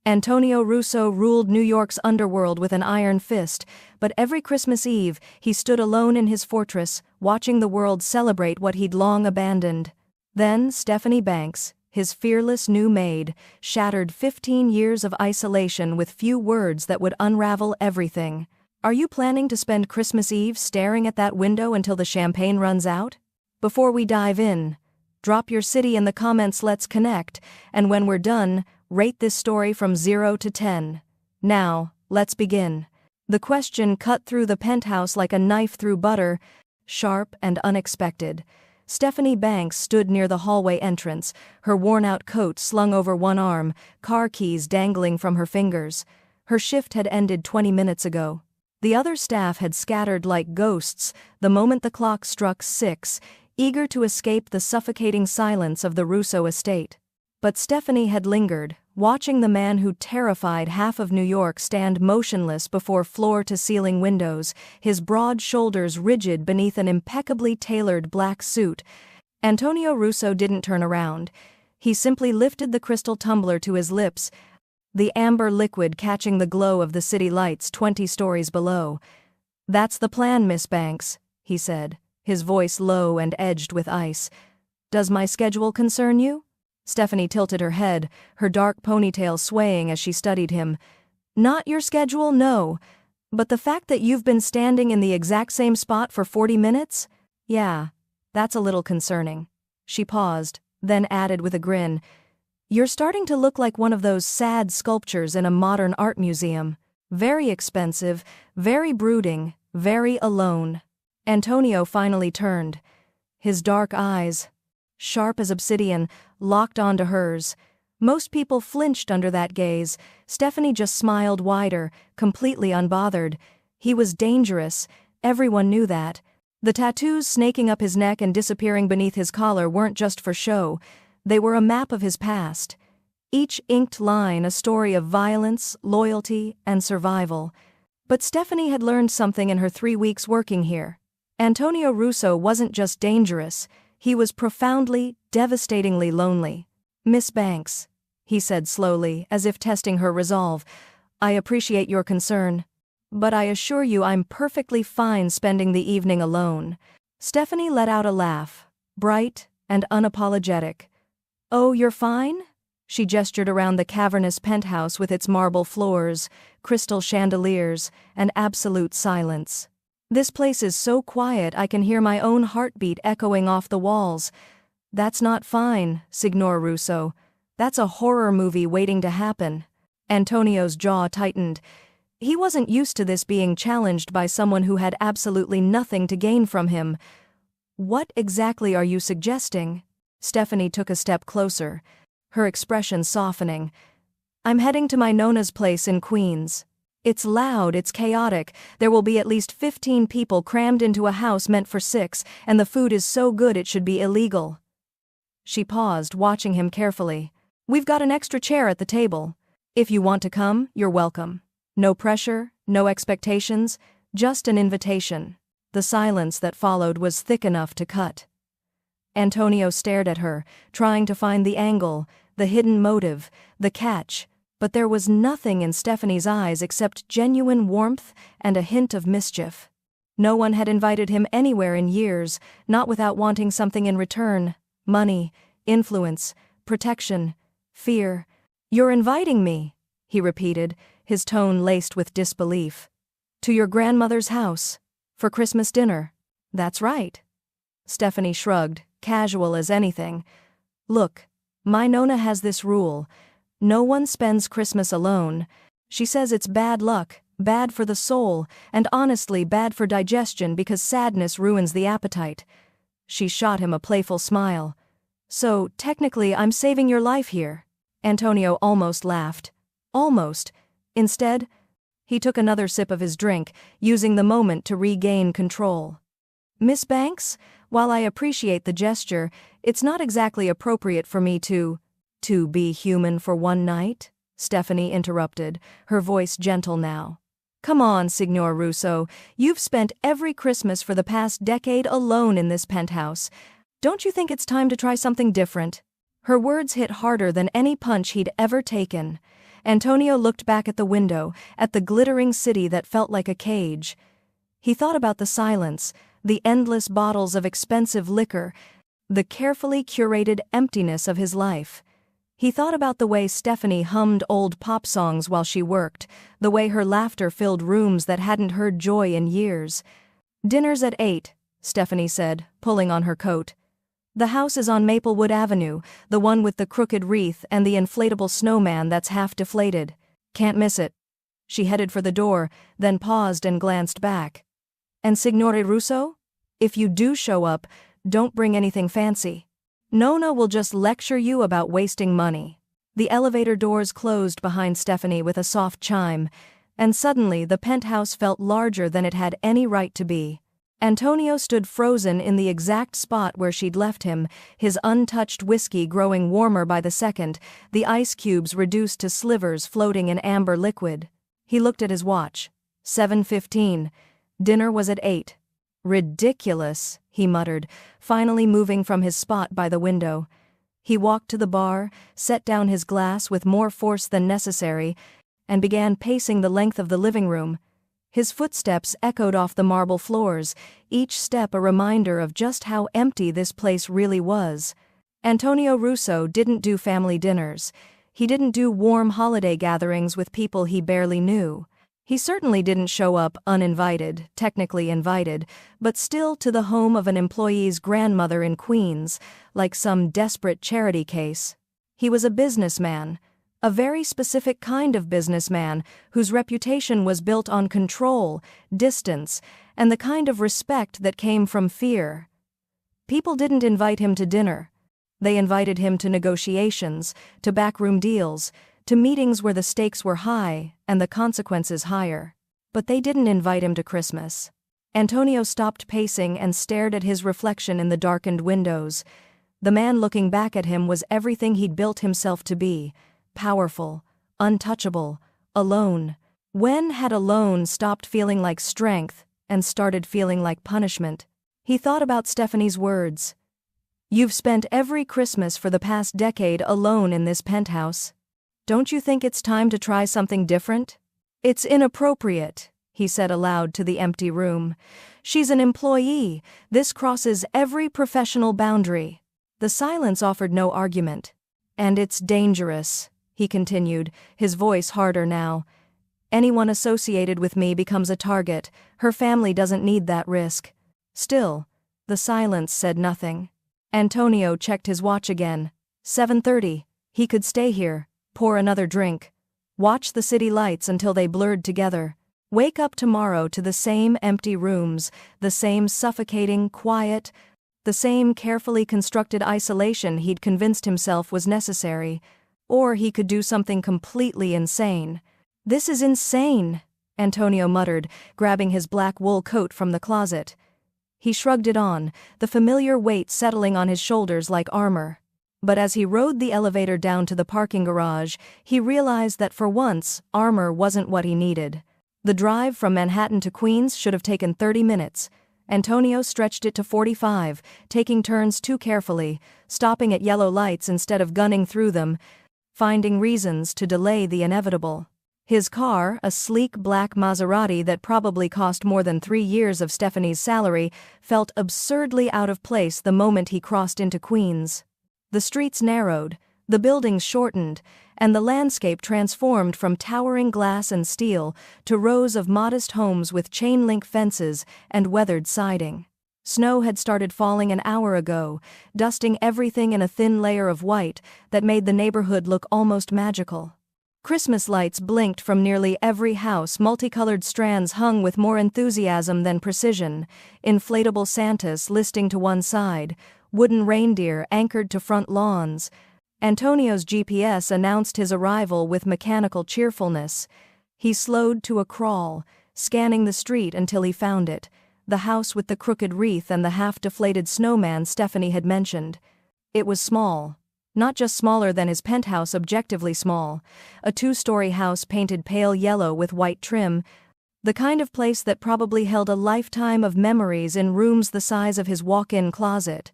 Antonio Russo ruled New York's underworld with an iron fist, but every Christmas Eve he stood alone in his fortress, watching the world celebrate what he'd long abandoned. Then Stephanie Banks, his fearless new maid, shattered 15 years of isolation with few words that would unravel everything. Are you planning to spend Christmas Eve staring at that window until the champagne runs out? Before we dive in, drop your city in the comments, let's connect, and when we're done, rate this story from 0 to 10. Now, let's begin. The question cut through the penthouse like a knife through butter, sharp and unexpected. Stephanie Banks stood near the hallway entrance, her worn-out coat slung over one arm, car keys dangling from her fingers. Her shift had ended 20 minutes ago. The other staff had scattered like ghosts the moment the clock struck 6, eager to escape the suffocating silence of the Russo estate. But Stephanie had lingered, watching the man who terrified half of New York stand motionless before floor-to-ceiling windows, his broad shoulders rigid beneath an impeccably tailored black suit. Antonio Russo didn't turn around. He simply lifted the crystal tumbler to his lips, the amber liquid catching the glow of the city lights 20 stories below. "That's the plan, Miss Banks," he said, his voice low and edged with ice. "Does my schedule concern you?" Stephanie tilted her head, her dark ponytail swaying as she studied him. "Not your schedule, no. But the fact that you've been standing in the exact same spot for 40 minutes? Yeah, that's a little concerning." She paused, then added with a grin, "You're starting to look like one of those sad sculptures in a modern art museum. Very expensive, very brooding, very alone." Antonio finally turned. His dark eyes, sharp as obsidian, locked onto hers. Most people flinched under that gaze. Stephanie just smiled wider, completely unbothered. He was dangerous, everyone knew that. The tattoos snaking up his neck and disappearing beneath his collar weren't just for show. They were a map of his past. Each inked line a story of violence, loyalty, and survival. But Stephanie had learned something in her 3 weeks working here. Antonio Russo wasn't just dangerous, he was profoundly, devastatingly lonely. "Miss Banks," he said slowly, as if testing her resolve, "I appreciate your concern, but I assure you I'm perfectly fine spending the evening alone." Stephanie let out a laugh, bright and unapologetic. "Oh, you're fine?" She gestured around the cavernous penthouse with its marble floors, crystal chandeliers, and absolute silence. "This place is so quiet I can hear my own heartbeat echoing off the walls." "That's not fine, Signor Russo. That's a horror movie waiting to happen." Antonio's jaw tightened. He wasn't used to this being challenged by someone who had absolutely nothing to gain from him. "What exactly are you suggesting?" Stephanie took a step closer, her expression softening. "I'm heading to my Nona's place in Queens. It's loud, it's chaotic, there will be at least 15 people crammed into a house meant for 6, and the food is so good it should be illegal." She paused, watching him carefully. "We've got an extra chair at the table. If you want to come, you're welcome. No pressure, no expectations, just an invitation." The silence that followed was thick enough to cut. Antonio stared at her, trying to find the angle, the hidden motive, the catch, but there was nothing in Stephanie's eyes except genuine warmth and a hint of mischief. No one had invited him anywhere in years, not without wanting something in return: money, influence, protection, fear. "You're inviting me," he repeated, his tone laced with disbelief. "To your grandmother's house? For Christmas dinner?" "That's right." Stephanie shrugged, casual as anything. "Look, my Nona has this rule. No one spends Christmas alone. She says it's bad luck, bad for the soul, and honestly bad for digestion because sadness ruins the appetite." She shot him a playful smile. "So, technically I'm saving your life here." Antonio almost laughed. Almost. Instead, he took another sip of his drink, using the moment to regain control. "Miss Banks, while I appreciate the gesture, it's not exactly appropriate for me to be human for one night," Stephanie interrupted, her voice gentle now. "Come on, Signor Russo, you've spent every Christmas for the past decade alone in this penthouse. Don't you think it's time to try something different?" Her words hit harder than any punch he'd ever taken. Antonio looked back at the window, at the glittering city that felt like a cage. He thought about the silence, the endless bottles of expensive liquor, the carefully curated emptiness of his life. He thought about the way Stephanie hummed old pop songs while she worked, the way her laughter filled rooms that hadn't heard joy in years. "Dinner's at 8, Stephanie said, pulling on her coat. "The house is on Maplewood Avenue, the one with the crooked wreath and the inflatable snowman that's half deflated. Can't miss it." She headed for the door, then paused and glanced back. "And Signore Russo? If you do show up, don't bring anything fancy. Nona will just lecture you about wasting money." The elevator doors closed behind Stephanie with a soft chime, and suddenly the penthouse felt larger than it had any right to be. Antonio stood frozen in the exact spot where she'd left him, his untouched whiskey growing warmer by the second, the ice cubes reduced to slivers floating in amber liquid. He looked at his watch. 7:15. Dinner was at 8. "Ridiculous," he muttered, finally moving from his spot by the window. He walked to the bar, set down his glass with more force than necessary, and began pacing the length of the living room. His footsteps echoed off the marble floors, each step a reminder of just how empty this place really was. Antonio Russo didn't do family dinners. He didn't do warm holiday gatherings with people he barely knew. He certainly didn't show up uninvited, technically invited, but still to the home of an employee's grandmother in Queens, like some desperate charity case. He was a businessman, a very specific kind of businessman whose reputation was built on control, distance, and the kind of respect that came from fear. People didn't invite him to dinner. They invited him to negotiations, to backroom deals, to meetings where the stakes were high and the consequences higher. But they didn't invite him to Christmas. Antonio stopped pacing and stared at his reflection in the darkened windows. The man looking back at him was everything he'd built himself to be: powerful, untouchable, alone. When had alone stopped feeling like strength and started feeling like punishment? He thought about Stephanie's words. "You've spent every Christmas for the past decade alone in this penthouse. Don't you think it's time to try something different?" "It's inappropriate," he said aloud to the empty room. "She's an employee. This crosses every professional boundary." The silence offered no argument. "And it's dangerous," he continued, his voice harder now. "Anyone associated with me becomes a target. Her family doesn't need that risk." Still, the silence said nothing. Antonio checked his watch again. 7:30. He could stay here, pour another drink, watch the city lights until they blurred together, wake up tomorrow to the same empty rooms, the same suffocating quiet, the same carefully constructed isolation he'd convinced himself was necessary. Or he could do something completely insane. "This is insane," Antonio muttered, grabbing his black wool coat from the closet. He shrugged it on, the familiar weight settling on his shoulders like armor. But as he rode the elevator down to the parking garage, he realized that for once, armor wasn't what he needed. The drive from Manhattan to Queens should have taken 30 minutes. Antonio stretched it to 45, taking turns too carefully, stopping at yellow lights instead of gunning through them, finding reasons to delay the inevitable. His car, a sleek black Maserati that probably cost more than 3 years of Stephanie's salary, felt absurdly out of place the moment he crossed into Queens. The streets narrowed, the buildings shortened, and the landscape transformed from towering glass and steel to rows of modest homes with chain-link fences and weathered siding. Snow had started falling an hour ago, dusting everything in a thin layer of white that made the neighborhood look almost magical. Christmas lights blinked from nearly every house, multicolored strands hung with more enthusiasm than precision, inflatable Santas listing to one side, wooden reindeer anchored to front lawns. Antonio's GPS announced his arrival with mechanical cheerfulness. He slowed to a crawl, scanning the street until he found it, the house with the crooked wreath and the half-deflated snowman Stephanie had mentioned. It was small. Not just smaller than his penthouse, objectively small. A 2-story house painted pale yellow with white trim, the kind of place that probably held a lifetime of memories in rooms the size of his walk-in closet.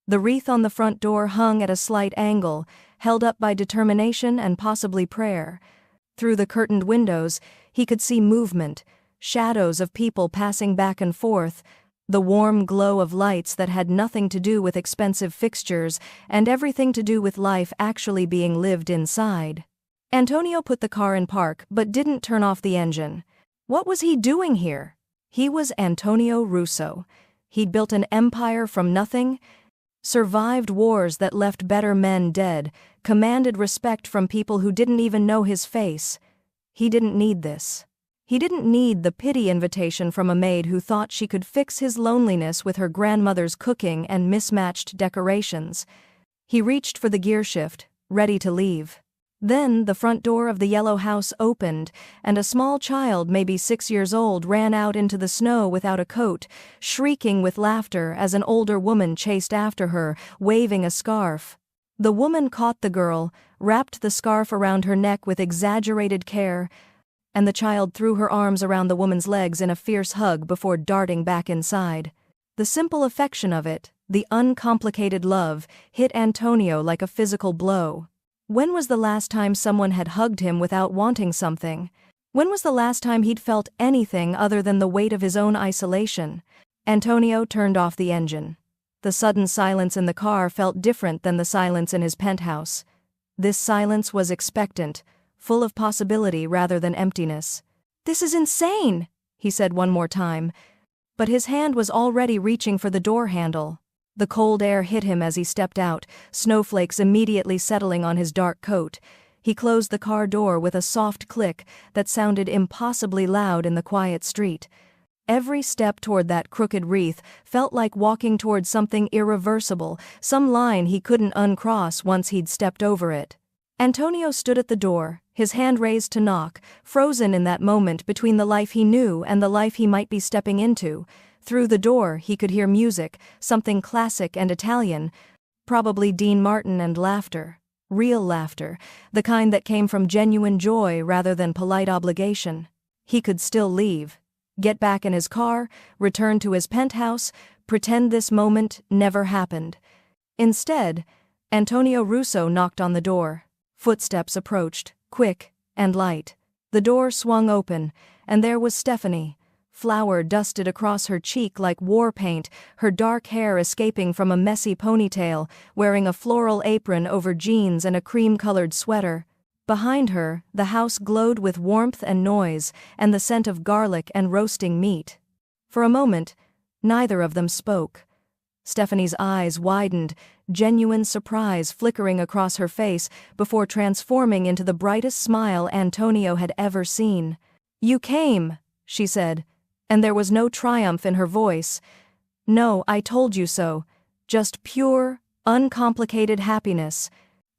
The wreath on the front door hung at a slight angle, held up by determination and possibly prayer. Through the curtained windows, he could see movement, shadows of people passing back and forth, the warm glow of lights that had nothing to do with expensive fixtures and everything to do with life actually being lived inside. Antonio put the car in park but didn't turn off the engine. What was he doing here? He was Antonio Russo. He'd built an empire from nothing, survived wars that left better men dead, commanded respect from people who didn't even know his face. He didn't need this. He didn't need the pity invitation from a maid who thought she could fix his loneliness with her grandmother's cooking and mismatched decorations. He reached for the gear shift, ready to leave. Then the front door of the yellow house opened, and a small child, maybe 6 years old, ran out into the snow without a coat, shrieking with laughter as an older woman chased after her, waving a scarf. The woman caught the girl, wrapped the scarf around her neck with exaggerated care, and the child threw her arms around the woman's legs in a fierce hug before darting back inside. The simple affection of it, the uncomplicated love, hit Antonio like a physical blow. When was the last time someone had hugged him without wanting something? When was the last time he'd felt anything other than the weight of his own isolation? Antonio turned off the engine. The sudden silence in the car felt different than the silence in his penthouse. This silence was expectant, full of possibility rather than emptiness. "This is insane," he said one more time. But his hand was already reaching for the door handle. The cold air hit him as he stepped out, snowflakes immediately settling on his dark coat. He closed the car door with a soft click that sounded impossibly loud in the quiet street. Every step toward that crooked wreath felt like walking toward something irreversible, some line he couldn't uncross once he'd stepped over it. Antonio stood at the door, his hand raised to knock, frozen in that moment between the life he knew and the life he might be stepping into. Through the door he could hear music, something classic and Italian, probably Dean Martin, and laughter. Real laughter, the kind that came from genuine joy rather than polite obligation. He could still leave, get back in his car, return to his penthouse, pretend this moment never happened. Instead, Antonio Russo knocked on the door. Footsteps approached, quick and light. The door swung open, and there was Stephanie. Flour dusted across her cheek like war paint, her dark hair escaping from a messy ponytail, wearing a floral apron over jeans and a cream-colored sweater. Behind her, the house glowed with warmth and noise, and the scent of garlic and roasting meat. For a moment, neither of them spoke. Stephanie's eyes widened, genuine surprise flickering across her face before transforming into the brightest smile Antonio had ever seen. "You came," she said, and there was no triumph in her voice. "No, I told you so. Just pure, uncomplicated happiness."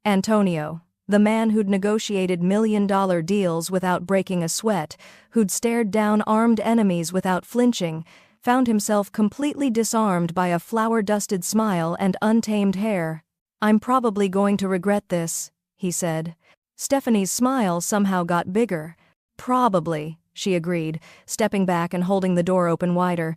Antonio, the man who'd negotiated million-dollar deals without breaking a sweat, who'd stared down armed enemies without flinching, found himself completely disarmed by a flour-dusted smile and untamed hair. "I'm probably going to regret this," he said. Stephanie's smile somehow got bigger. "Probably," she agreed, stepping back and holding the door open wider.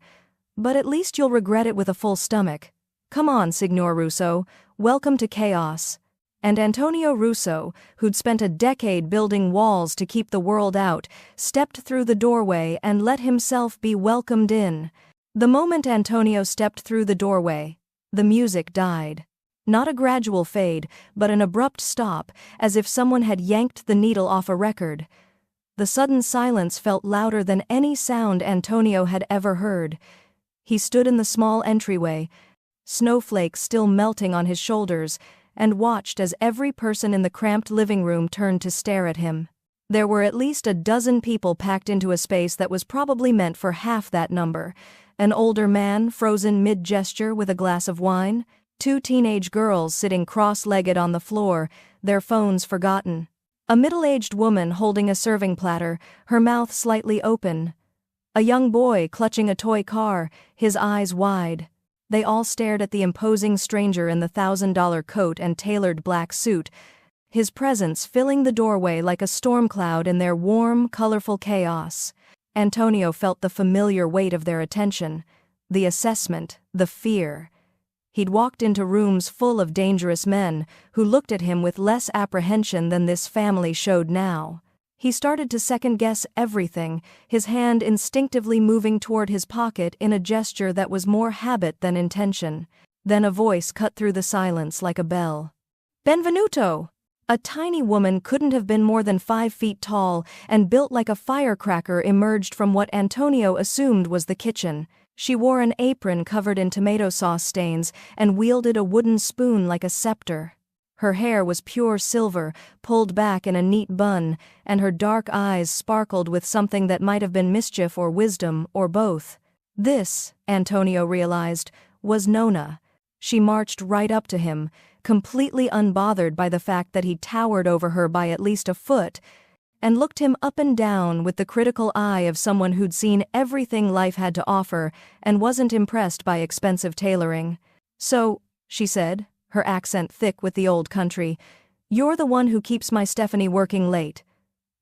"But at least you'll regret it with a full stomach. Come on, Signor Russo, welcome to chaos." And Antonio Russo, who'd spent a decade building walls to keep the world out, stepped through the doorway and let himself be welcomed in. The moment Antonio stepped through the doorway, the music died. Not a gradual fade, but an abrupt stop, as if someone had yanked the needle off a record. The sudden silence felt louder than any sound Antonio had ever heard. He stood in the small entryway, snowflakes still melting on his shoulders, and watched as every person in the cramped living room turned to stare at him. There were at least a dozen people packed into a space that was probably meant for half that number. An older man frozen mid-gesture with a glass of wine, 2 teenage girls sitting cross-legged on the floor, their phones forgotten. A middle-aged woman holding a serving platter, her mouth slightly open. A young boy clutching a toy car, his eyes wide. They all stared at the imposing stranger in the $1,000 coat and tailored black suit, his presence filling the doorway like a storm cloud in their warm, colorful chaos. Antonio felt the familiar weight of their attention, the assessment, the fear. He'd walked into rooms full of dangerous men who looked at him with less apprehension than this family showed now. He started to second-guess everything, his hand instinctively moving toward his pocket in a gesture that was more habit than intention. Then a voice cut through the silence like a bell. "Benvenuto!" A tiny woman couldn't have been more than 5 feet tall and built like a firecracker emerged from what Antonio assumed was the kitchen. She wore an apron covered in tomato sauce stains and wielded a wooden spoon like a scepter. Her hair was pure silver, pulled back in a neat bun, and her dark eyes sparkled with something that might have been mischief or wisdom, or both. This, Antonio realized, was Nona. She marched right up to him, completely unbothered by the fact that he towered over her by at least a foot, and looked him up and down with the critical eye of someone who'd seen everything life had to offer and wasn't impressed by expensive tailoring. "So," she said, her accent thick with the old country, "you're the one who keeps my Stephanie working late."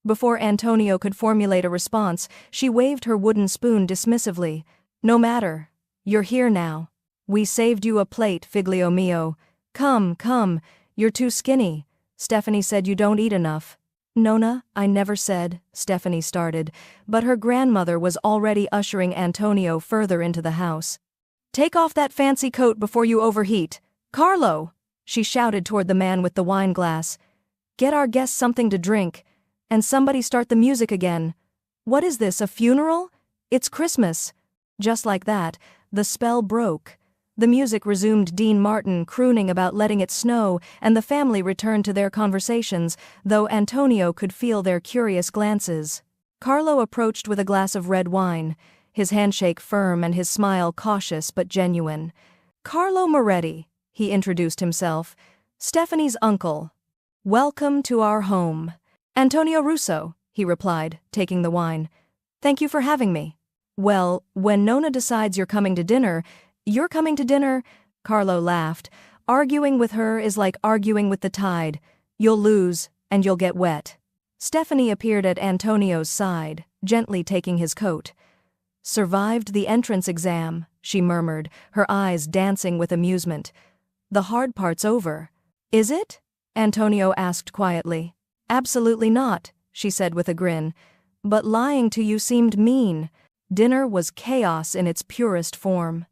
Before Antonio could formulate a response, she waved her wooden spoon dismissively. "No matter. You're here now. We saved you a plate, figlio mio. Come, come, you're too skinny. Stephanie said you don't eat enough." "Nona, I never said," Stephanie started, but her grandmother was already ushering Antonio further into the house. "Take off that fancy coat before you overheat. Carlo!" she shouted toward the man with the wine glass. "Get our guests something to drink. And somebody start the music again. What is this, a funeral? It's Christmas." Just like that, the spell broke. The music resumed, Dean Martin crooning about letting it snow, and the family returned to their conversations, though Antonio could feel their curious glances. Carlo approached with a glass of red wine, his handshake firm and his smile cautious but genuine. "Carlo Moretti," he introduced himself, "Stephanie's uncle. Welcome to our home." "Antonio Russo," he replied, taking the wine. "Thank you for having me." "Well, when Nona decides you're coming to dinner, you're coming to dinner," Carlo laughed. "Arguing with her is like arguing with the tide. You'll lose, and you'll get wet." Stephanie appeared at Antonio's side, gently taking his coat. "Survived the entrance exam," she murmured, her eyes dancing with amusement. "The hard part's over." "Is it?" Antonio asked quietly. "Absolutely not," she said with a grin. "But lying to you seemed mean." Dinner was chaos in its purest form.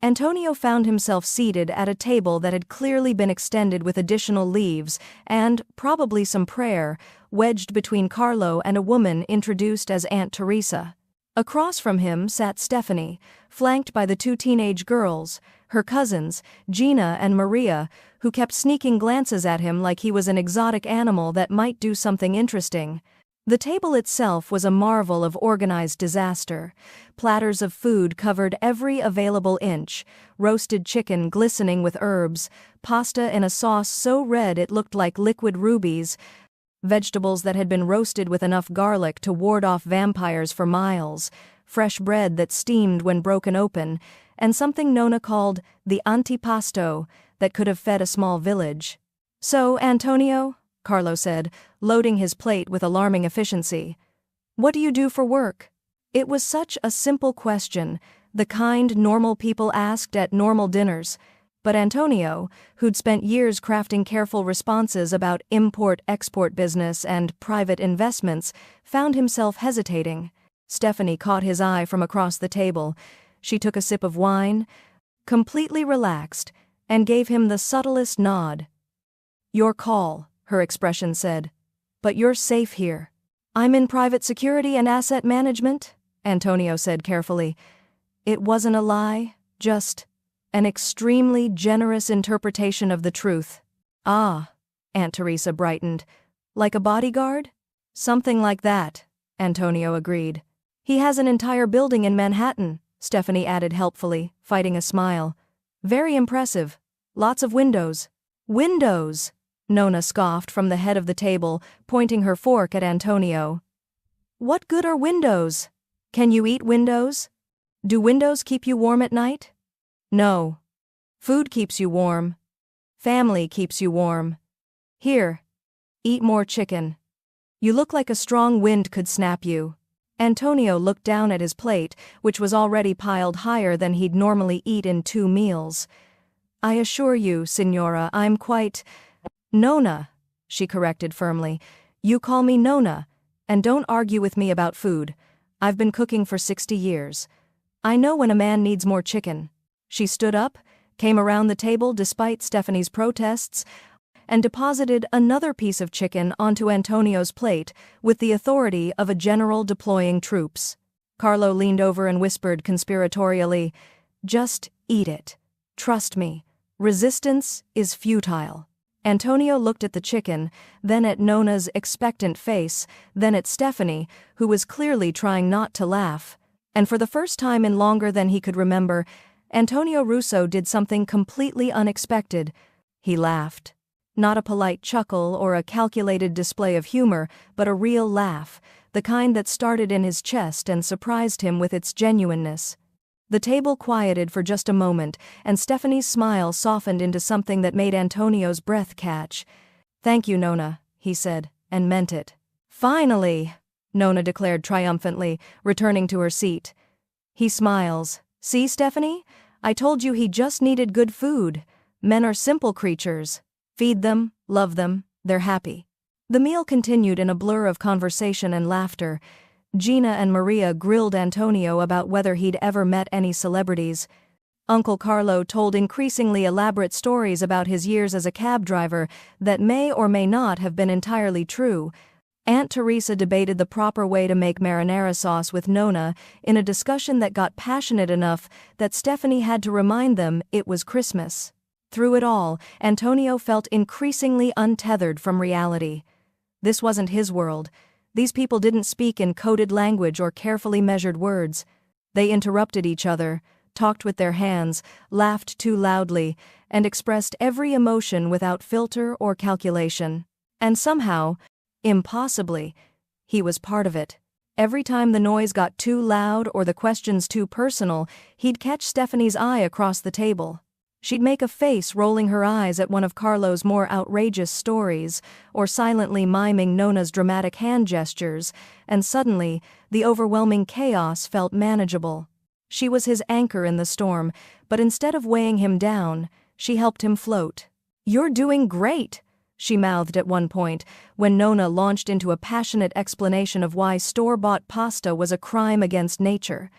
Antonio found himself seated at a table that had clearly been extended with additional leaves and, probably some prayer, wedged between Carlo and a woman introduced as Aunt Teresa. Across from him sat Stephanie, flanked by the 2 teenage girls, her cousins, Gina and Maria, who kept sneaking glances at him like he was an exotic animal that might do something interesting. The table itself was a marvel of organized disaster. Platters of food covered every available inch, roasted chicken glistening with herbs, pasta in a sauce so red it looked like liquid rubies, vegetables that had been roasted with enough garlic to ward off vampires for miles, fresh bread that steamed when broken open, and something Nona called the antipasto that could have fed a small village. "So, Antonio," Carlo said, loading his plate with alarming efficiency, "what do you do for work?" It was such a simple question, the kind normal people asked at normal dinners, but Antonio, who'd spent years crafting careful responses about import-export business and private investments, found himself hesitating. Stephanie caught his eye from across the table. She took a sip of wine, completely relaxed, and gave him the subtlest nod. "Your call," her expression said. "But you're safe here." "I'm in private security and asset management," Antonio said carefully. It wasn't a lie, just an extremely generous interpretation of the truth. "Ah," Aunt Teresa brightened. "Like a bodyguard?" "Something like that," Antonio agreed. "He has an entire building in Manhattan," Stephanie added helpfully, fighting a smile. "Very impressive. Lots of windows." "Windows!" Nona scoffed from the head of the table, pointing her fork at Antonio. "What good are windows? Can you eat windows? Do windows keep you warm at night?" "No. Food keeps you warm. Family keeps you warm. Here, eat more chicken. You look like a strong wind could snap you." Antonio looked down at his plate, which was already piled higher than he'd normally eat in 2 meals. I assure you, Signora, I'm quite— Nona, she corrected firmly. You call me Nona, and don't argue with me about food. I've been cooking for 60 years. I know when a man needs more chicken. She stood up, came around the table despite Stephanie's protests, and deposited another piece of chicken onto Antonio's plate with the authority of a general deploying troops. Carlo leaned over and whispered conspiratorially, "Just eat it. Trust me. Resistance is futile." Antonio looked at the chicken, then at Nona's expectant face, then at Stephanie, who was clearly trying not to laugh. And for the first time in longer than he could remember, Antonio Russo did something completely unexpected. He laughed. Not a polite chuckle or a calculated display of humor, but a real laugh, the kind that started in his chest and surprised him with its genuineness. The table quieted for just a moment, and Stephanie's smile softened into something that made Antonio's breath catch. "Thank you, Nona," he said, and meant it. "Finally!" Nona declared triumphantly, returning to her seat. He smiles. "See, Stephanie? I told you he just needed good food. Men are simple creatures. Feed them, love them, they're happy." The meal continued in a blur of conversation and laughter. Gina and Maria grilled Antonio about whether he'd ever met any celebrities. Uncle Carlo told increasingly elaborate stories about his years as a cab driver that may or may not have been entirely true. Aunt Teresa debated the proper way to make marinara sauce with Nona in a discussion that got passionate enough that Stephanie had to remind them it was Christmas. Through it all, Antonio felt increasingly untethered from reality. This wasn't his world. These people didn't speak in coded language or carefully measured words. They interrupted each other, talked with their hands, laughed too loudly, and expressed every emotion without filter or calculation. And somehow, impossibly, he was part of it. Every time the noise got too loud or the questions too personal, he'd catch Stephanie's eye across the table. She'd make a face rolling her eyes at one of Carlo's more outrageous stories, or silently miming Nona's dramatic hand gestures, and suddenly, the overwhelming chaos felt manageable. She was his anchor in the storm, but instead of weighing him down, she helped him float. "You're doing great," she mouthed at one point, when Nona launched into a passionate explanation of why store-bought pasta was a crime against nature.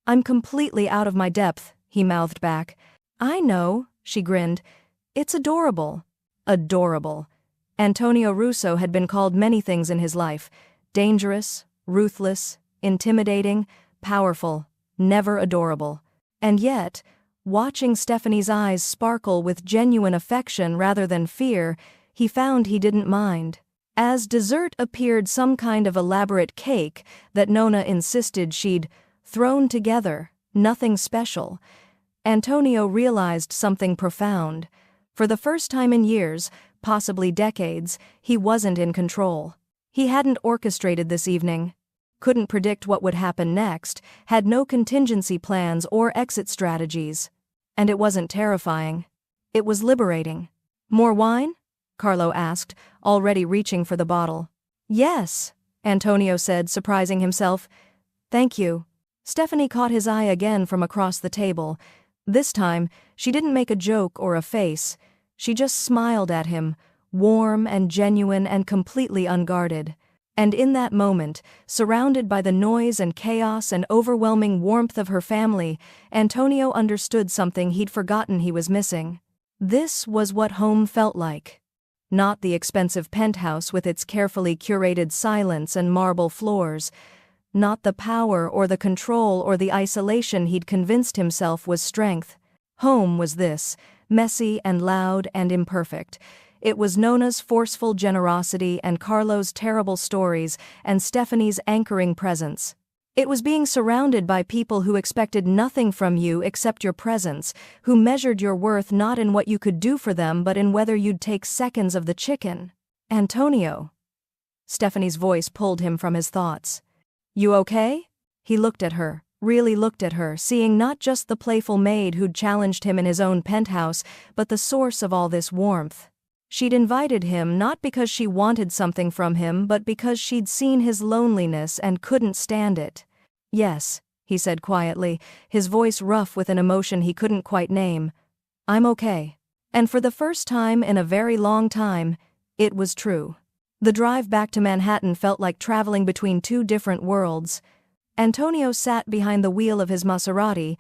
"I'm completely out of my depth," he mouthed back. "I know," she grinned. "It's adorable." Adorable. Antonio Russo had been called many things in his life: dangerous, ruthless, intimidating, powerful, never adorable. And yet, watching Stephanie's eyes sparkle with genuine affection rather than fear, he found he didn't mind. As dessert appeared some kind of elaborate cake that Nona insisted she'd thrown together, nothing special, Antonio realized something profound. For the first time in years, possibly decades, he wasn't in control. He hadn't orchestrated this evening, couldn't predict what would happen next, had no contingency plans or exit strategies. And it wasn't terrifying. It was liberating. "More wine?" Carlo asked, already reaching for the bottle. "Yes," Antonio said, surprising himself. "Thank you." Stephanie caught his eye again from across the table. This time, she didn't make a joke or a face. She just smiled at him, warm and genuine and completely unguarded. And in that moment, surrounded by the noise and chaos and overwhelming warmth of her family, Antonio understood something he'd forgotten he was missing. This was what home felt like. Not the expensive penthouse with its carefully curated silence and marble floors. Not the power or the control or the isolation he'd convinced himself was strength. Home was this, messy and loud and imperfect. It was Nona's forceful generosity and Carlo's terrible stories and Stephanie's anchoring presence. It was being surrounded by people who expected nothing from you except your presence, who measured your worth not in what you could do for them but in whether you'd take seconds of the chicken. "Antonio." Stephanie's voice pulled him from his thoughts. "You okay?" He looked at her, really looked at her, seeing not just the playful maid who'd challenged him in his own penthouse, but the source of all this warmth. She'd invited him not because she wanted something from him but because she'd seen his loneliness and couldn't stand it. "Yes," he said quietly, his voice rough with an emotion he couldn't quite name. I'm okay. And for the first time in a very long time, it was true. The drive back to Manhattan felt like traveling between two different worlds. Antonio sat behind the wheel of his Maserati,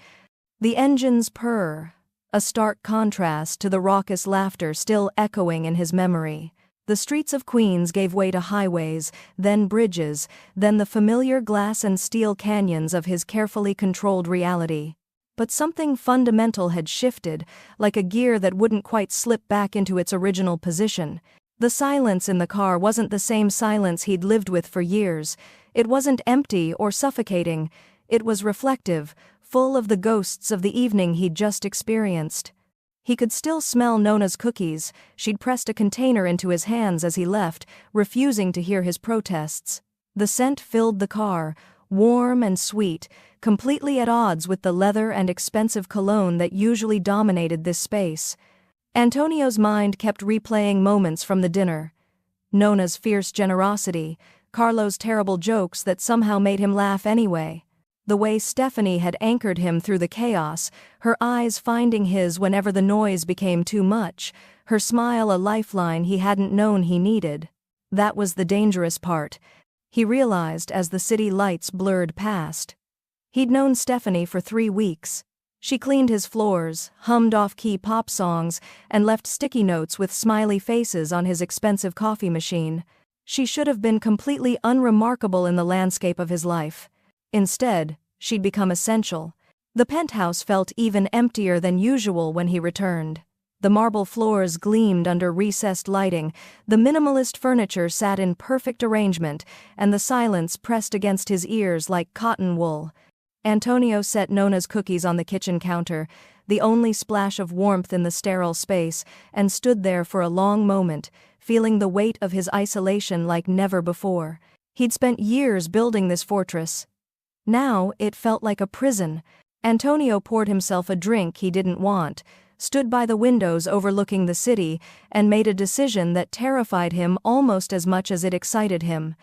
the engine's purr, a stark contrast to the raucous laughter still echoing in his memory. The streets of Queens gave way to highways, then bridges, then the familiar glass and steel canyons of his carefully controlled reality. But something fundamental had shifted, like a gear that wouldn't quite slip back into its original position. The silence in the car wasn't the same silence he'd lived with for years. It wasn't empty or suffocating. It was reflective, full of the ghosts of the evening he'd just experienced. He could still smell Nona's cookies. She'd pressed a container into his hands as he left, refusing to hear his protests. The scent filled the car, warm and sweet, completely at odds with the leather and expensive cologne that usually dominated this space. Antonio's mind kept replaying moments from the dinner. Nona's fierce generosity, Carlo's terrible jokes that somehow made him laugh anyway. The way Stephanie had anchored him through the chaos, her eyes finding his whenever the noise became too much, her smile a lifeline he hadn't known he needed. That was the dangerous part, he realized as the city lights blurred past. He'd known Stephanie for 3 weeks. She cleaned his floors, hummed off-key pop songs, and left sticky notes with smiley faces on his expensive coffee machine. She should have been completely unremarkable in the landscape of his life. Instead, she'd become essential. The penthouse felt even emptier than usual when he returned. The marble floors gleamed under recessed lighting, the minimalist furniture sat in perfect arrangement, and the silence pressed against his ears like cotton wool. Antonio set Nona's cookies on the kitchen counter, the only splash of warmth in the sterile space, and stood there for a long moment, feeling the weight of his isolation like never before. He'd spent years building this fortress. Now it felt like a prison. Antonio poured himself a drink he didn't want, stood by the windows overlooking the city, and made a decision that terrified him almost as much as it excited him.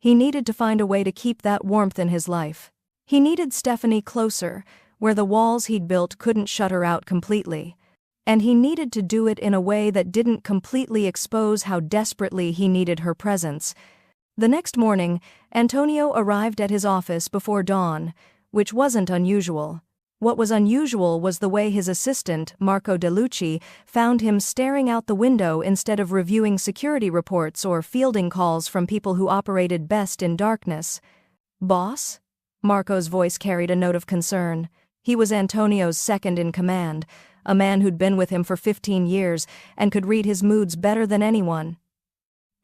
He needed to find a way to keep that warmth in his life. He needed Stephanie closer, where the walls he'd built couldn't shut her out completely. And he needed to do it in a way that didn't completely expose how desperately he needed her presence. The next morning, Antonio arrived at his office before dawn, which wasn't unusual. What was unusual was the way his assistant, Marco DeLucci, found him staring out the window instead of reviewing security reports or fielding calls from people who operated best in darkness. "Boss?" Marco's voice carried a note of concern. He was Antonio's second in command, a man who'd been with him for 15 years and could read his moods better than anyone.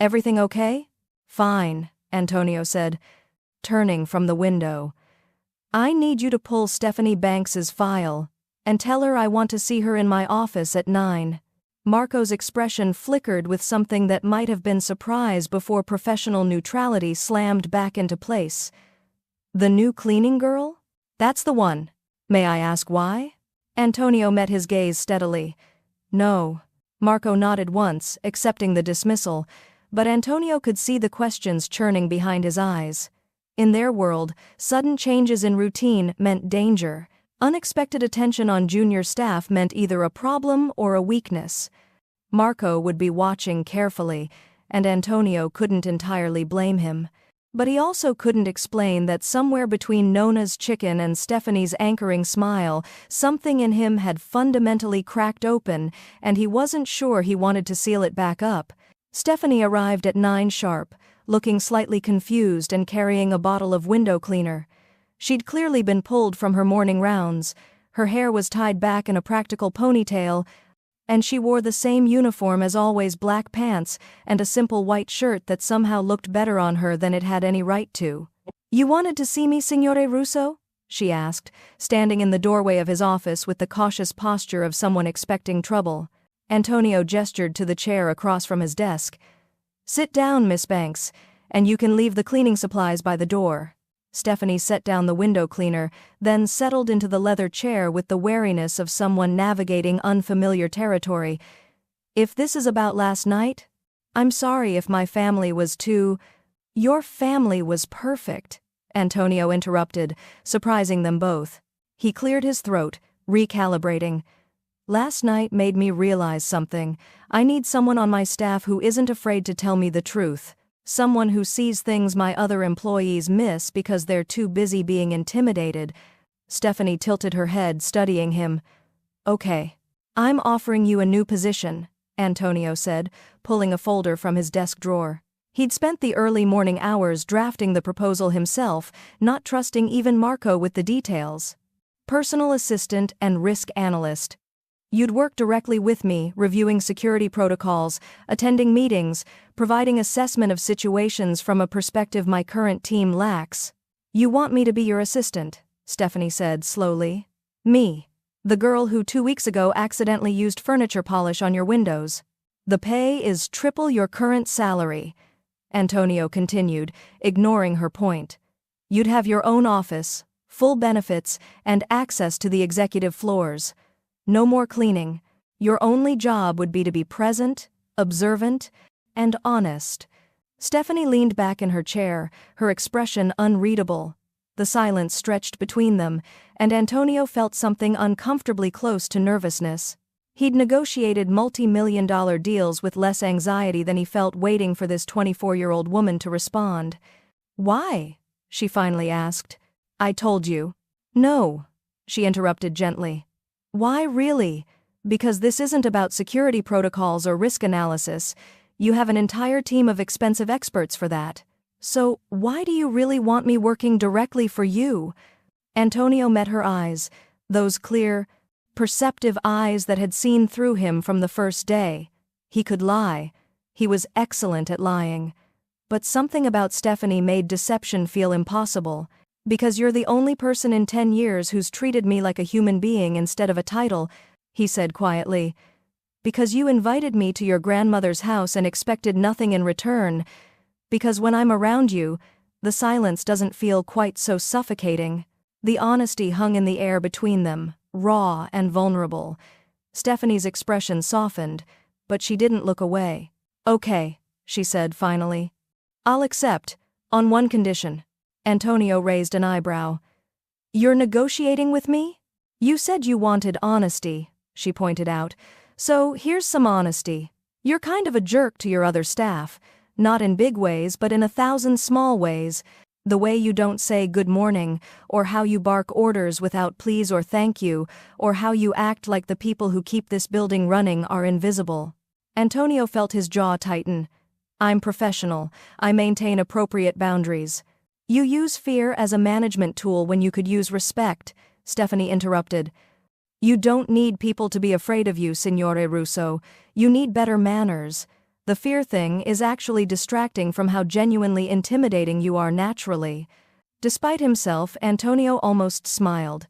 "Everything okay?" "Fine," Antonio said, turning from the window. "I need you to pull Stephanie Banks's file and tell her I want to see her in my office at 9. Marco's expression flickered with something that might have been surprise before professional neutrality slammed back into place. "The new cleaning girl? That's the one. May I ask why?" Antonio met his gaze steadily. "No." Marco nodded once, accepting the dismissal, but Antonio could see the questions churning behind his eyes. In their world, sudden changes in routine meant danger. Unexpected attention on junior staff meant either a problem or a weakness. Marco would be watching carefully, and Antonio couldn't entirely blame him. But he also couldn't explain that somewhere between Nona's chicken and Stephanie's anchoring smile, something in him had fundamentally cracked open, and he wasn't sure he wanted to seal it back up. Stephanie arrived at 9 sharp, looking slightly confused and carrying a bottle of window cleaner. She'd clearly been pulled from her morning rounds. Her hair was tied back in a practical ponytail, and she wore the same uniform as always, black pants and a simple white shirt that somehow looked better on her than it had any right to. "You wanted to see me, Signore Russo?" she asked, standing in the doorway of his office with the cautious posture of someone expecting trouble. Antonio gestured to the chair across from his desk. "Sit down, Miss Banks, and you can leave the cleaning supplies by the door." Stephanie set down the window cleaner, then settled into the leather chair with the wariness of someone navigating unfamiliar territory. "If this is about last night, I'm sorry if my family was too—" "Your family was perfect," Antonio interrupted, surprising them both. He cleared his throat, recalibrating. Last night made me realize something. I need someone on my staff who isn't afraid to tell me the truth. Someone who sees things my other employees miss because they're too busy being intimidated. Stephanie tilted her head, studying him. Okay. I'm offering you a new position, Antonio said, pulling a folder from his desk drawer. He'd spent the early morning hours drafting the proposal himself, not trusting even Marco with the details. Personal assistant and risk analyst. You'd work directly with me, reviewing security protocols, attending meetings, providing assessment of situations from a perspective my current team lacks. You want me to be your assistant, Stephanie said slowly. Me. The girl who 2 weeks ago accidentally used furniture polish on your windows. The pay is triple your current salary, Antonio continued, ignoring her point. You'd have your own office, full benefits, and access to the executive floors. No more cleaning. Your only job would be to be present, observant, and honest. Stephanie leaned back in her chair, her expression unreadable. The silence stretched between them, and Antonio felt something uncomfortably close to nervousness. He'd negotiated multi-million-dollar deals with less anxiety than he felt waiting for this 24-year-old woman to respond. Why? She finally asked. I told you. No, she interrupted gently. Why really? Because this isn't about security protocols or risk analysis. You have an entire team of expensive experts for that. So, why do you really want me working directly for you? Antonio met her eyes, those clear, perceptive eyes that had seen through him from the first day. He could lie. He was excellent at lying. But something about Stephanie made deception feel impossible. Because you're the only person in 10 years who's treated me like a human being instead of a title, he said quietly. Because you invited me to your grandmother's house and expected nothing in return. Because when I'm around you, the silence doesn't feel quite so suffocating. The honesty hung in the air between them, raw and vulnerable. Stephanie's expression softened, but she didn't look away. Okay, she said finally. I'll accept, on one condition. Antonio raised an eyebrow. You're negotiating with me? You said you wanted honesty, she pointed out. So here's some honesty. You're kind of a jerk to your other staff. Not in big ways, but in 1,000 small ways. The way you don't say good morning, or how you bark orders without please or thank you, or how you act like the people who keep this building running are invisible. Antonio felt his jaw tighten. I'm professional. I maintain appropriate boundaries. You use fear as a management tool when you could use respect, Stephanie interrupted. You don't need people to be afraid of you, Signore Russo. You need better manners. The fear thing is actually distracting from how genuinely intimidating you are naturally. Despite himself, Antonio almost smiled.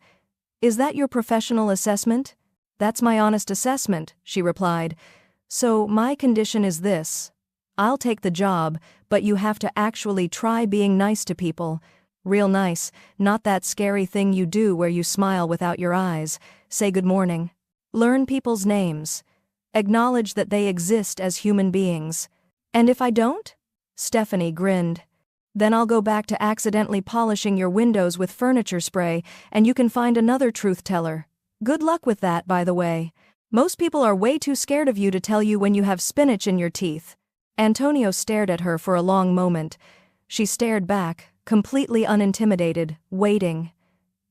Is that your professional assessment? That's my honest assessment, she replied. So my condition is this. I'll take the job, but you have to actually try being nice to people. Real nice, not that scary thing you do where you smile without your eyes, say good morning. Learn people's names. Acknowledge that they exist as human beings. And if I don't? Stephanie grinned. Then I'll go back to accidentally polishing your windows with furniture spray, and you can find another truth teller. Good luck with that, by the way. Most people are way too scared of you to tell you when you have spinach in your teeth. Antonio stared at her for a long moment. She stared back, completely unintimidated, waiting.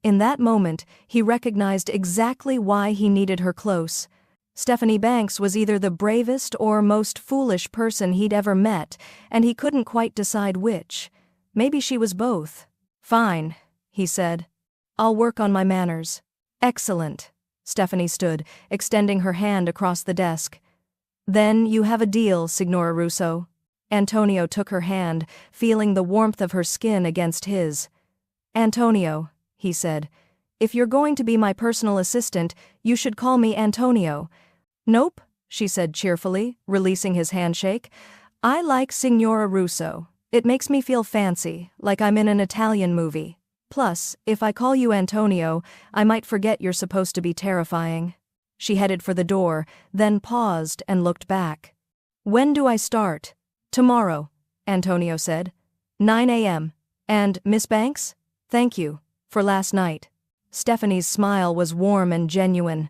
In that moment, he recognized exactly why he needed her close. Stephanie Banks was either the bravest or most foolish person he'd ever met, and he couldn't quite decide which. Maybe she was both. Fine, he said. I'll work on my manners. Excellent. Stephanie stood, extending her hand across the desk. Then you have a deal, Signora Russo. Antonio took her hand, feeling the warmth of her skin against his. Antonio, he said, if you're going to be my personal assistant, you should call me Antonio. Nope, she said cheerfully, releasing his handshake. I like Signora Russo. It makes me feel fancy, like I'm in an Italian movie. Plus, if I call you Antonio, I might forget you're supposed to be terrifying. She headed for the door, then paused and looked back. When do I start? Tomorrow, Antonio said. 9 a.m. And, Miss Banks? Thank you. For last night. Stephanie's smile was warm and genuine.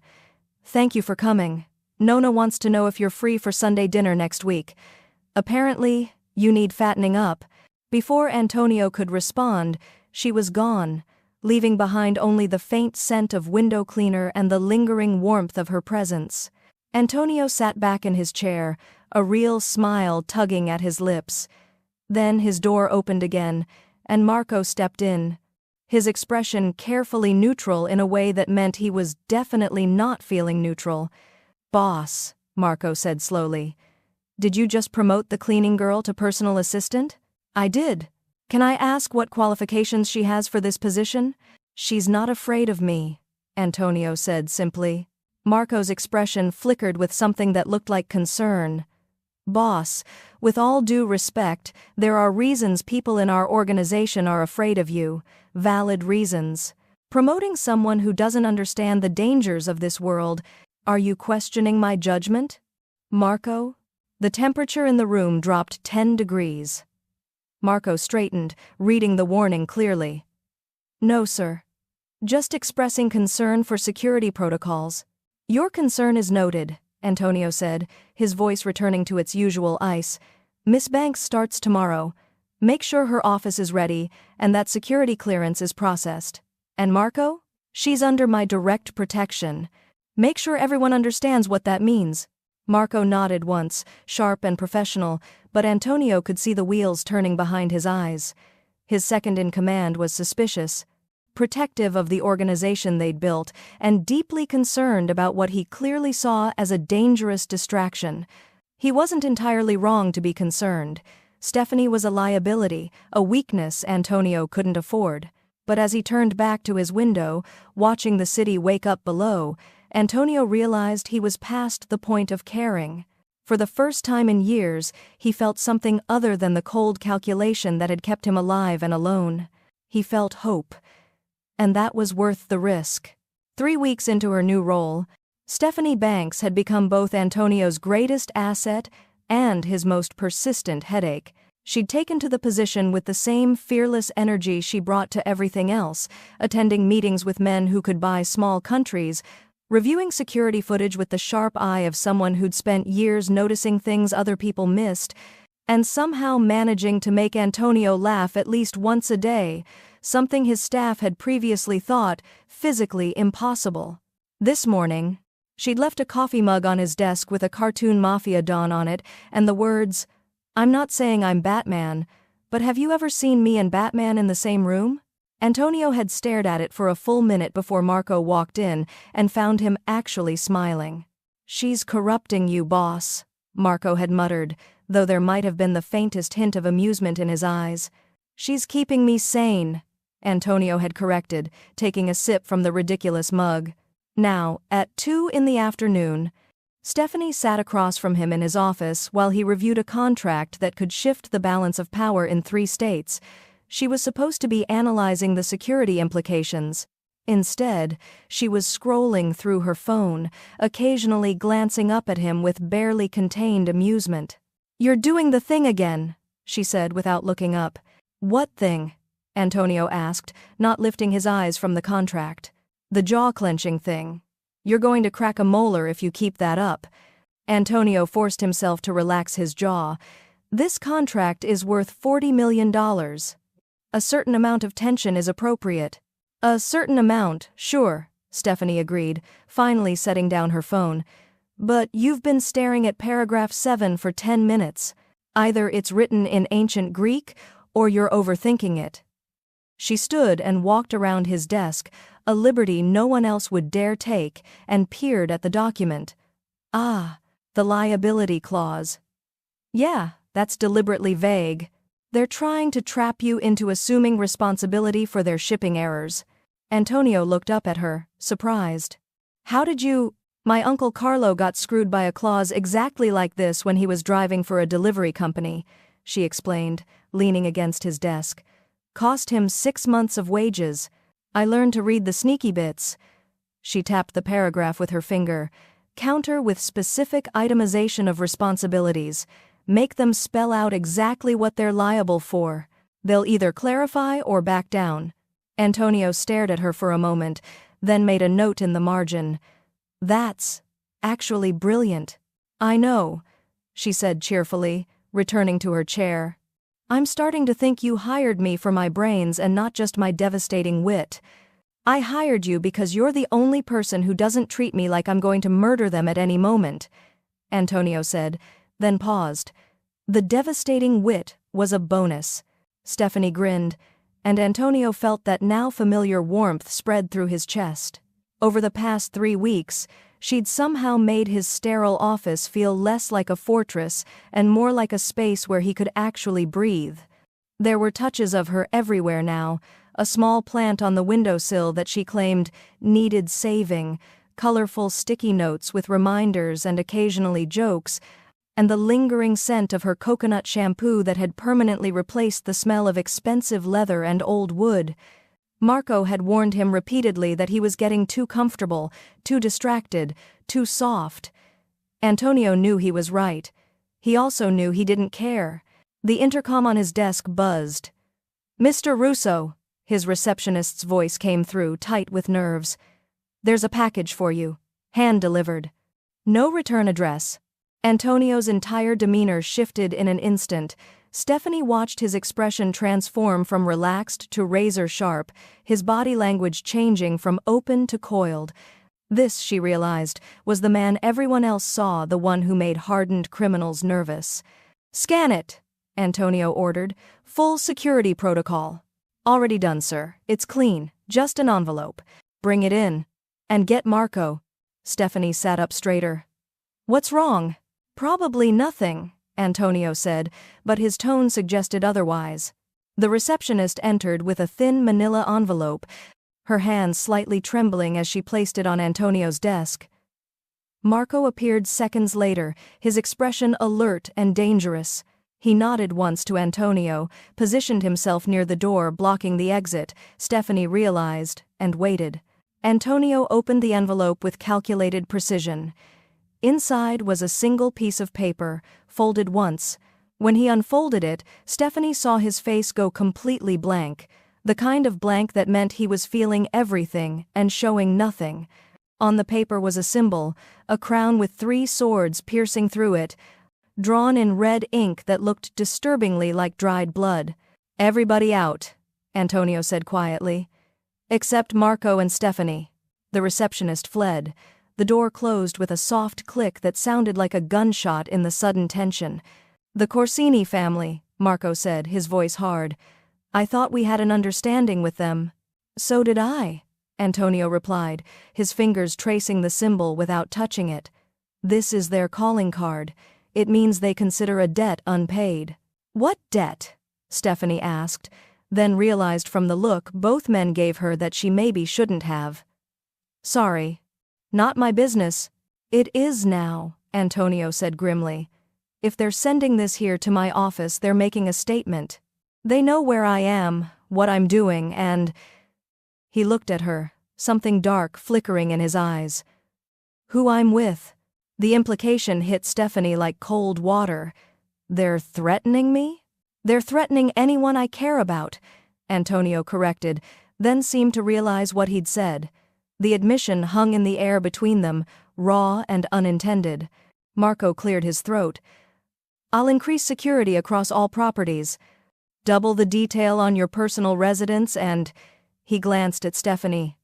Thank you for coming. Nona wants to know if you're free for Sunday dinner next week. Apparently, you need fattening up. Before Antonio could respond, she was gone, leaving behind only the faint scent of window cleaner and the lingering warmth of her presence. Antonio sat back in his chair, a real smile tugging at his lips. Then his door opened again, and Marco stepped in. His expression carefully neutral in a way that meant he was definitely not feeling neutral. "Boss," Marco said slowly. "Did you just promote the cleaning girl to personal assistant?" "I did. Can I ask what qualifications she has for this position?" "She's not afraid of me," Antonio said simply. Marco's expression flickered with something that looked like concern. "Boss, with all due respect, there are reasons people in our organization are afraid of you, valid reasons. Promoting someone who doesn't understand the dangers of this world, are you questioning my judgment?" "Marco?" The temperature in the room dropped 10 degrees. Marco straightened, reading the warning clearly. "No, sir. Just expressing concern for security protocols." "Your concern is noted," Antonio said, his voice returning to its usual ice. "Miss Banks starts tomorrow. Make sure her office is ready and that security clearance is processed. And Marco? She's under my direct protection. Make sure everyone understands what that means." Marco nodded once, sharp and professional, but Antonio could see the wheels turning behind his eyes. His second-in-command was suspicious, protective of the organization they'd built, and deeply concerned about what he clearly saw as a dangerous distraction. He wasn't entirely wrong to be concerned. Stephanie was a liability, a weakness Antonio couldn't afford. But as he turned back to his window, watching the city wake up below, Antonio realized he was past the point of caring. For the first time in years, he felt something other than the cold calculation that had kept him alive and alone. He felt hope. And that was worth the risk. 3 weeks into her new role, Stephanie Banks had become both Antonio's greatest asset and his most persistent headache. She'd taken to the position with the same fearless energy she brought to everything else, attending meetings with men who could buy small countries, reviewing security footage with the sharp eye of someone who'd spent years noticing things other people missed, and somehow managing to make Antonio laugh at least once a day, something his staff had previously thought physically impossible. This morning, she'd left a coffee mug on his desk with a cartoon Mafia Don on it and the words, "I'm not saying I'm Batman, but have you ever seen me and Batman in the same room?" Antonio had stared at it for a full minute before Marco walked in and found him actually smiling. "She's corrupting you, boss," Marco had muttered, though there might have been the faintest hint of amusement in his eyes. "She's keeping me sane," Antonio had corrected, taking a sip from the ridiculous mug. Now, at 2 in the afternoon, Stephanie sat across from him in his office while he reviewed a contract that could shift the balance of power in 3 states. She was supposed to be analyzing the security implications. Instead, she was scrolling through her phone, occasionally glancing up at him with barely contained amusement. "You're doing the thing again," she said without looking up. "What thing?" Antonio asked, not lifting his eyes from the contract. "The jaw-clenching thing. You're going to crack a molar if you keep that up." Antonio forced himself to relax his jaw. "This contract is worth $40 million. A certain amount of tension is appropriate." "A certain amount, sure," Stephanie agreed, finally setting down her phone. "But you've been staring at paragraph 7 for 10 minutes. Either it's written in ancient Greek, or you're overthinking it." She stood and walked around his desk, a liberty no one else would dare take, and peered at the document. "Ah, the liability clause. Yeah, that's deliberately vague. They're trying to trap you into assuming responsibility for their shipping errors." Antonio looked up at her, surprised. "How did you—" "My Uncle Carlo got screwed by a clause exactly like this when he was driving for a delivery company," she explained, leaning against his desk. "Cost him 6 months of wages. I learned to read the sneaky bits." She tapped the paragraph with her finger. "Counter with specific itemization of responsibilities. Make them spell out exactly what they're liable for. They'll either clarify or back down." Antonio stared at her for a moment, then made a note in the margin. That's actually brilliant. I know, she said cheerfully, returning to her chair. I'm starting to think you hired me for my brains and not just my devastating wit. I hired you because you're the only person who doesn't treat me like I'm going to murder them at any moment, Antonio said, then paused. The devastating wit was a bonus. Stephanie grinned, and Antonio felt that now familiar warmth spread through his chest. Over the past 3 weeks, she'd somehow made his sterile office feel less like a fortress and more like a space where he could actually breathe. There were touches of her everywhere now, a small plant on the windowsill that she claimed needed saving, colorful sticky notes with reminders and occasionally jokes, and the lingering scent of her coconut shampoo that had permanently replaced the smell of expensive leather and old wood. Marco had warned him repeatedly that he was getting too comfortable, too distracted, too soft. Antonio knew he was right. He also knew he didn't care. The intercom on his desk buzzed. "Mr. Russo," his receptionist's voice came through, tight with nerves. "There's a package for you. Hand-delivered. No return address." Antonio's entire demeanor shifted in an instant. Stephanie watched his expression transform from relaxed to razor-sharp, his body language changing from open to coiled. This, she realized, was the man everyone else saw, the one who made hardened criminals nervous. "Scan it," Antonio ordered. "Full security protocol." "Already done, sir. It's clean. Just an envelope. Bring it in. And get Marco." Stephanie sat up straighter. "What's wrong?" "Probably nothing," Antonio said, but his tone suggested otherwise. The receptionist entered with a thin manila envelope, her hands slightly trembling as she placed it on Antonio's desk. Marco appeared seconds later, his expression alert and dangerous. He nodded once to Antonio, positioned himself near the door blocking the exit, Stephanie realized, and waited. Antonio opened the envelope with calculated precision. Inside was a single piece of paper, folded once. When he unfolded it, Stephanie saw his face go completely blank, the kind of blank that meant he was feeling everything and showing nothing. On the paper was a symbol, a crown with 3 swords piercing through it, drawn in red ink that looked disturbingly like dried blood. "Everybody out," Antonio said quietly. "Except Marco and Stephanie." The receptionist fled. The door closed with a soft click that sounded like a gunshot in the sudden tension. "The Corsini family," Marco said, his voice hard. "I thought we had an understanding with them." "So did I," Antonio replied, his fingers tracing the symbol without touching it. "This is their calling card. It means they consider a debt unpaid." "What debt?" Stephanie asked, then realized from the look both men gave her that she maybe shouldn't have. "Sorry. Not my business." "It is now," Antonio said grimly. "If they're sending this here to my office, they're making a statement. They know where I am, what I'm doing, and—" He looked at her, something dark flickering in his eyes. "Who I'm with." The implication hit Stephanie like cold water. "They're threatening me?" "They're threatening anyone I care about," Antonio corrected, then seemed to realize what he'd said. The admission hung in the air between them, raw and unintended. Marco cleared his throat. "I'll increase security across all properties. Double the detail on your personal residence and—" He glanced at Stephanie.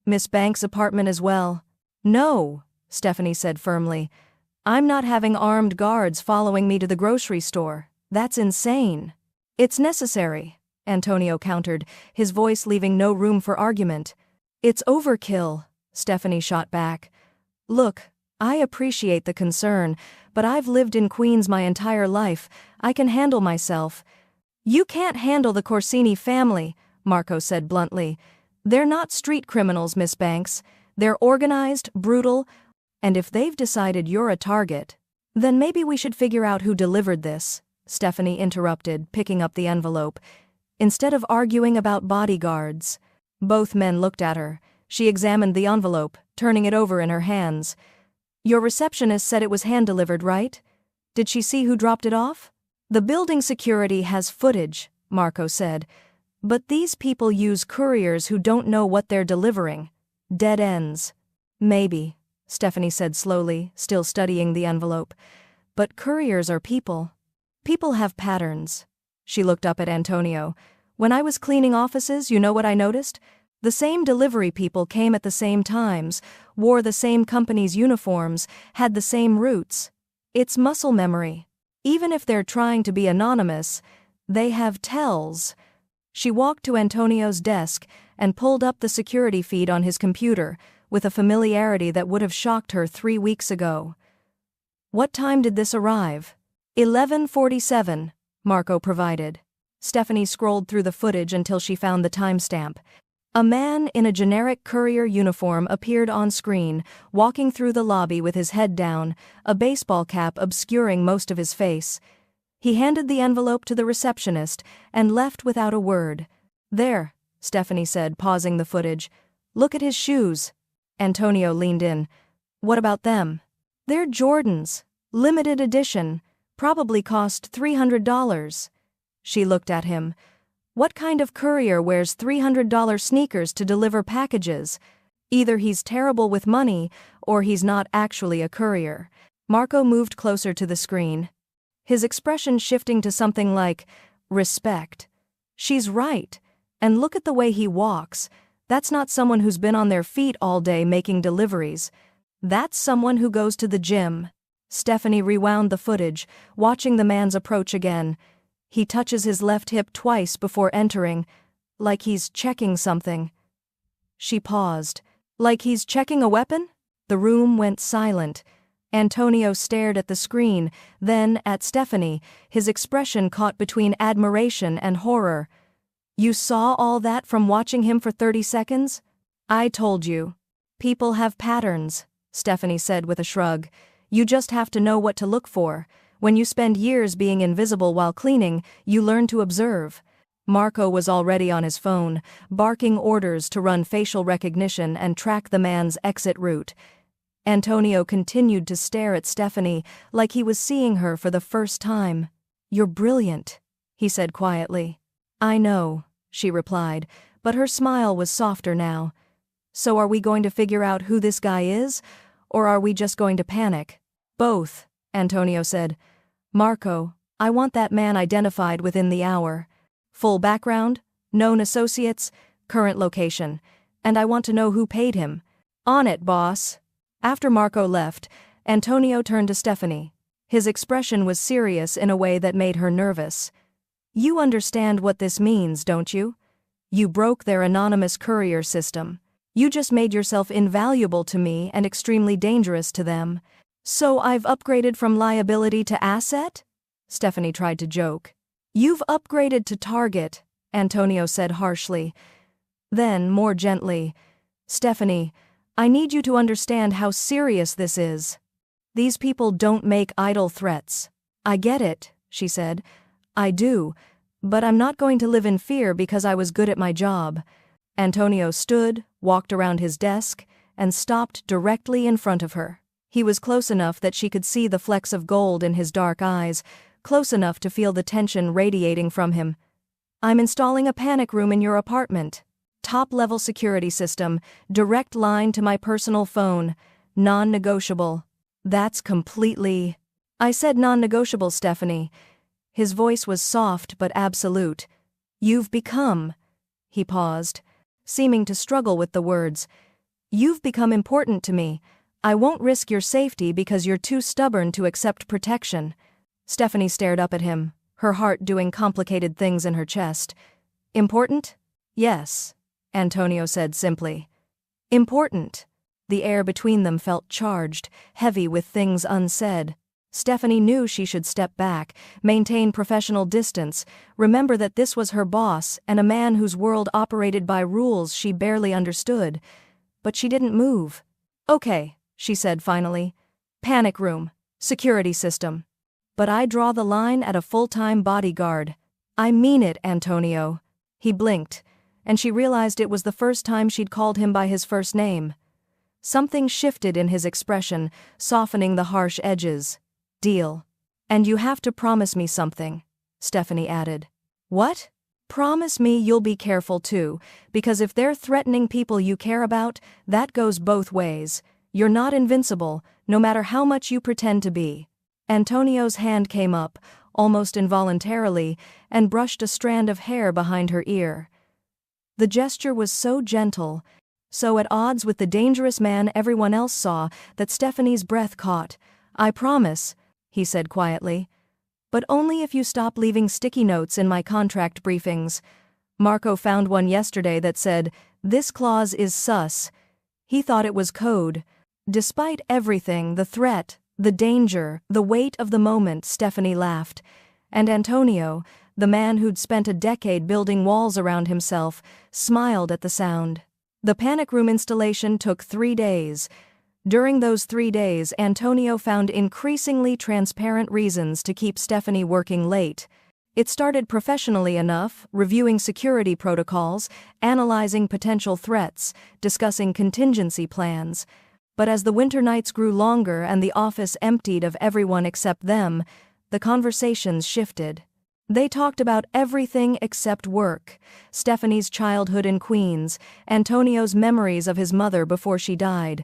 "Miss Banks' apartment as well." "No," Stephanie said firmly. "I'm not having armed guards following me to the grocery store. That's insane." "It's necessary," Antonio countered, his voice leaving no room for argument. "It's overkill," Stephanie shot back. "Look, I appreciate the concern, but I've lived in Queens my entire life. I can handle myself." "You can't handle the Corsini family," Marco said bluntly. "They're not street criminals, Miss Banks. They're organized, brutal, and if they've decided you're a target, then maybe we should figure out who delivered this," Stephanie interrupted, picking up the envelope. "Instead of arguing about bodyguards." Both men looked at her. She examined the envelope, turning it over in her hands. "Your receptionist said it was hand-delivered, right? Did she see who dropped it off?" "The building security has footage," Marco said. "But these people use couriers who don't know what they're delivering. Dead ends." "Maybe," Stephanie said slowly, still studying the envelope. But couriers are people. People have patterns. She looked up at Antonio. When I was cleaning offices, you know what I noticed? The same delivery people came at the same times, wore the same company's uniforms, had the same routes. It's muscle memory. Even if they're trying to be anonymous, they have tells. She walked to Antonio's desk and pulled up the security feed on his computer, with a familiarity that would have shocked her 3 weeks ago. What time did this arrive? 11:47, Marco provided. Stephanie scrolled through the footage until she found the timestamp. A man in a generic courier uniform appeared on screen, walking through the lobby with his head down, a baseball cap obscuring most of his face. He handed the envelope to the receptionist and left without a word. There, Stephanie said, pausing the footage. Look at his shoes. Antonio leaned in. What about them? They're Jordans. Limited edition. Probably cost $300. She looked at him. What kind of courier wears $300 sneakers to deliver packages? Either he's terrible with money, or he's not actually a courier. Marco moved closer to the screen, his expression shifting to something like respect. She's right. And look at the way he walks. That's not someone who's been on their feet all day making deliveries. That's someone who goes to the gym. Stephanie rewound the footage, watching the man's approach again. He touches his left hip twice before entering, like he's checking something. She paused. Like he's checking a weapon? The room went silent. Antonio stared at the screen, then at Stephanie, his expression caught between admiration and horror. You saw all that from watching him for 30 seconds? I told you. People have patterns, Stephanie said with a shrug. You just have to know what to look for. When you spend years being invisible while cleaning, you learn to observe. Marco was already on his phone, barking orders to run facial recognition and track the man's exit route. Antonio continued to stare at Stephanie like he was seeing her for the first time. You're brilliant, he said quietly. I know, she replied, but her smile was softer now. So are we going to figure out who this guy is, or are we just going to panic? Both, Antonio said. Marco, I want that man identified within the hour. Full background, known associates, current location. And I want to know who paid him. On it, boss. After Marco left, Antonio turned to Stephanie. His expression was serious in a way that made her nervous. You understand what this means, don't you? You broke their anonymous courier system. You just made yourself invaluable to me and extremely dangerous to them. So I've upgraded from liability to asset? Stephanie tried to joke. You've upgraded to target, Antonio said harshly. Then, more gently, Stephanie, I need you to understand how serious this is. These people don't make idle threats. I get it, she said. I do, but I'm not going to live in fear because I was good at my job. Antonio stood, walked around his desk, and stopped directly in front of her. He was close enough that she could see the flecks of gold in his dark eyes, close enough to feel the tension radiating from him. I'm installing a panic room in your apartment. Top-level security system, direct line to my personal phone, non-negotiable. That's completely... I said non-negotiable, Stephanie. His voice was soft but absolute. You've become... He paused, seeming to struggle with the words. You've become important to me. I won't risk your safety because you're too stubborn to accept protection. Stephanie stared up at him, her heart doing complicated things in her chest. Important? Yes, Antonio said simply. Important. The air between them felt charged, heavy with things unsaid. Stephanie knew she should step back, maintain professional distance, remember that this was her boss and a man whose world operated by rules she barely understood. But she didn't move. Okay, she said finally. Panic room. Security system. But I draw the line at a full-time bodyguard. I mean it, Antonio. He blinked, and she realized it was the first time she'd called him by his first name. Something shifted in his expression, softening the harsh edges. Deal. And you have to promise me something, Stephanie added. What? Promise me you'll be careful too, because if they're threatening people you care about, that goes both ways. You're not invincible, no matter how much you pretend to be. Antonio's hand came up, almost involuntarily, and brushed a strand of hair behind her ear. The gesture was so gentle, so at odds with the dangerous man everyone else saw, that Stephanie's breath caught. "I promise," he said quietly. "But only if you stop leaving sticky notes in my contract briefings. Marco found one yesterday that said, 'This clause is sus.' He thought it was code." Despite everything, the threat, the danger, the weight of the moment, Stephanie laughed. And Antonio, the man who'd spent a decade building walls around himself, smiled at the sound. The panic room installation took 3 days. During those 3 days, Antonio found increasingly transparent reasons to keep Stephanie working late. It started professionally enough, reviewing security protocols, analyzing potential threats, discussing contingency plans. But as the winter nights grew longer and the office emptied of everyone except them, the conversations shifted. They talked about everything except work: Stephanie's childhood in Queens, Antonio's memories of his mother before she died,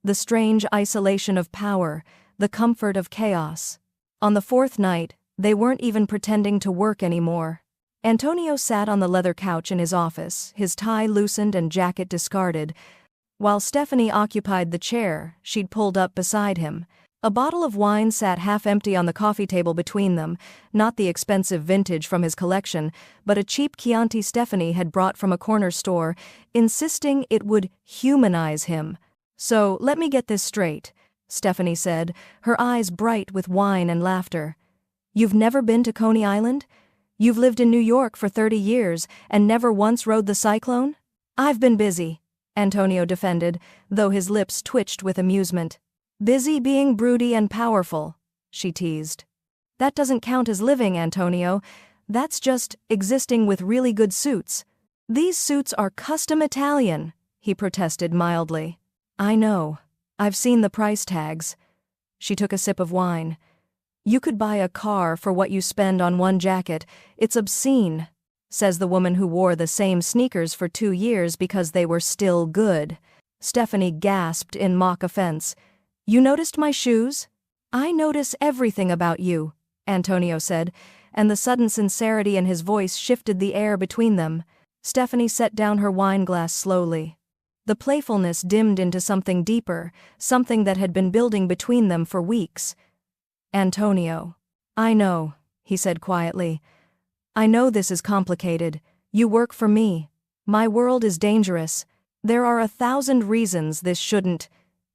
the strange isolation of power, the comfort of chaos. On the 4th night, they weren't even pretending to work anymore. Antonio sat on the leather couch in his office, his tie loosened and jacket discarded, while Stephanie occupied the chair she'd pulled up beside him. A bottle of wine sat half-empty on the coffee table between them, not the expensive vintage from his collection, but a cheap Chianti Stephanie had brought from a corner store, insisting it would humanize him. "So, let me get this straight," Stephanie said, her eyes bright with wine and laughter. "You've never been to Coney Island? You've lived in New York for 30 years and never once rode the Cyclone?" "I've been busy," Antonio defended, though his lips twitched with amusement. "Busy being broody and powerful," she teased. "That doesn't count as living, Antonio. That's just existing with really good suits." "These suits are custom Italian," he protested mildly. "I know. I've seen the price tags." She took a sip of wine. "You could buy a car for what you spend on one jacket. It's obscene," says the woman who wore the same sneakers for 2 years because they were still good. Stephanie gasped in mock offense. "You noticed my shoes?" "I notice everything about you," Antonio said, and the sudden sincerity in his voice shifted the air between them. Stephanie set down her wine glass slowly. The playfulness dimmed into something deeper, something that had been building between them for weeks. "Antonio, I know," he said quietly. "I know this is complicated. You work for me. My world is dangerous. There are 1,000 reasons this shouldn't."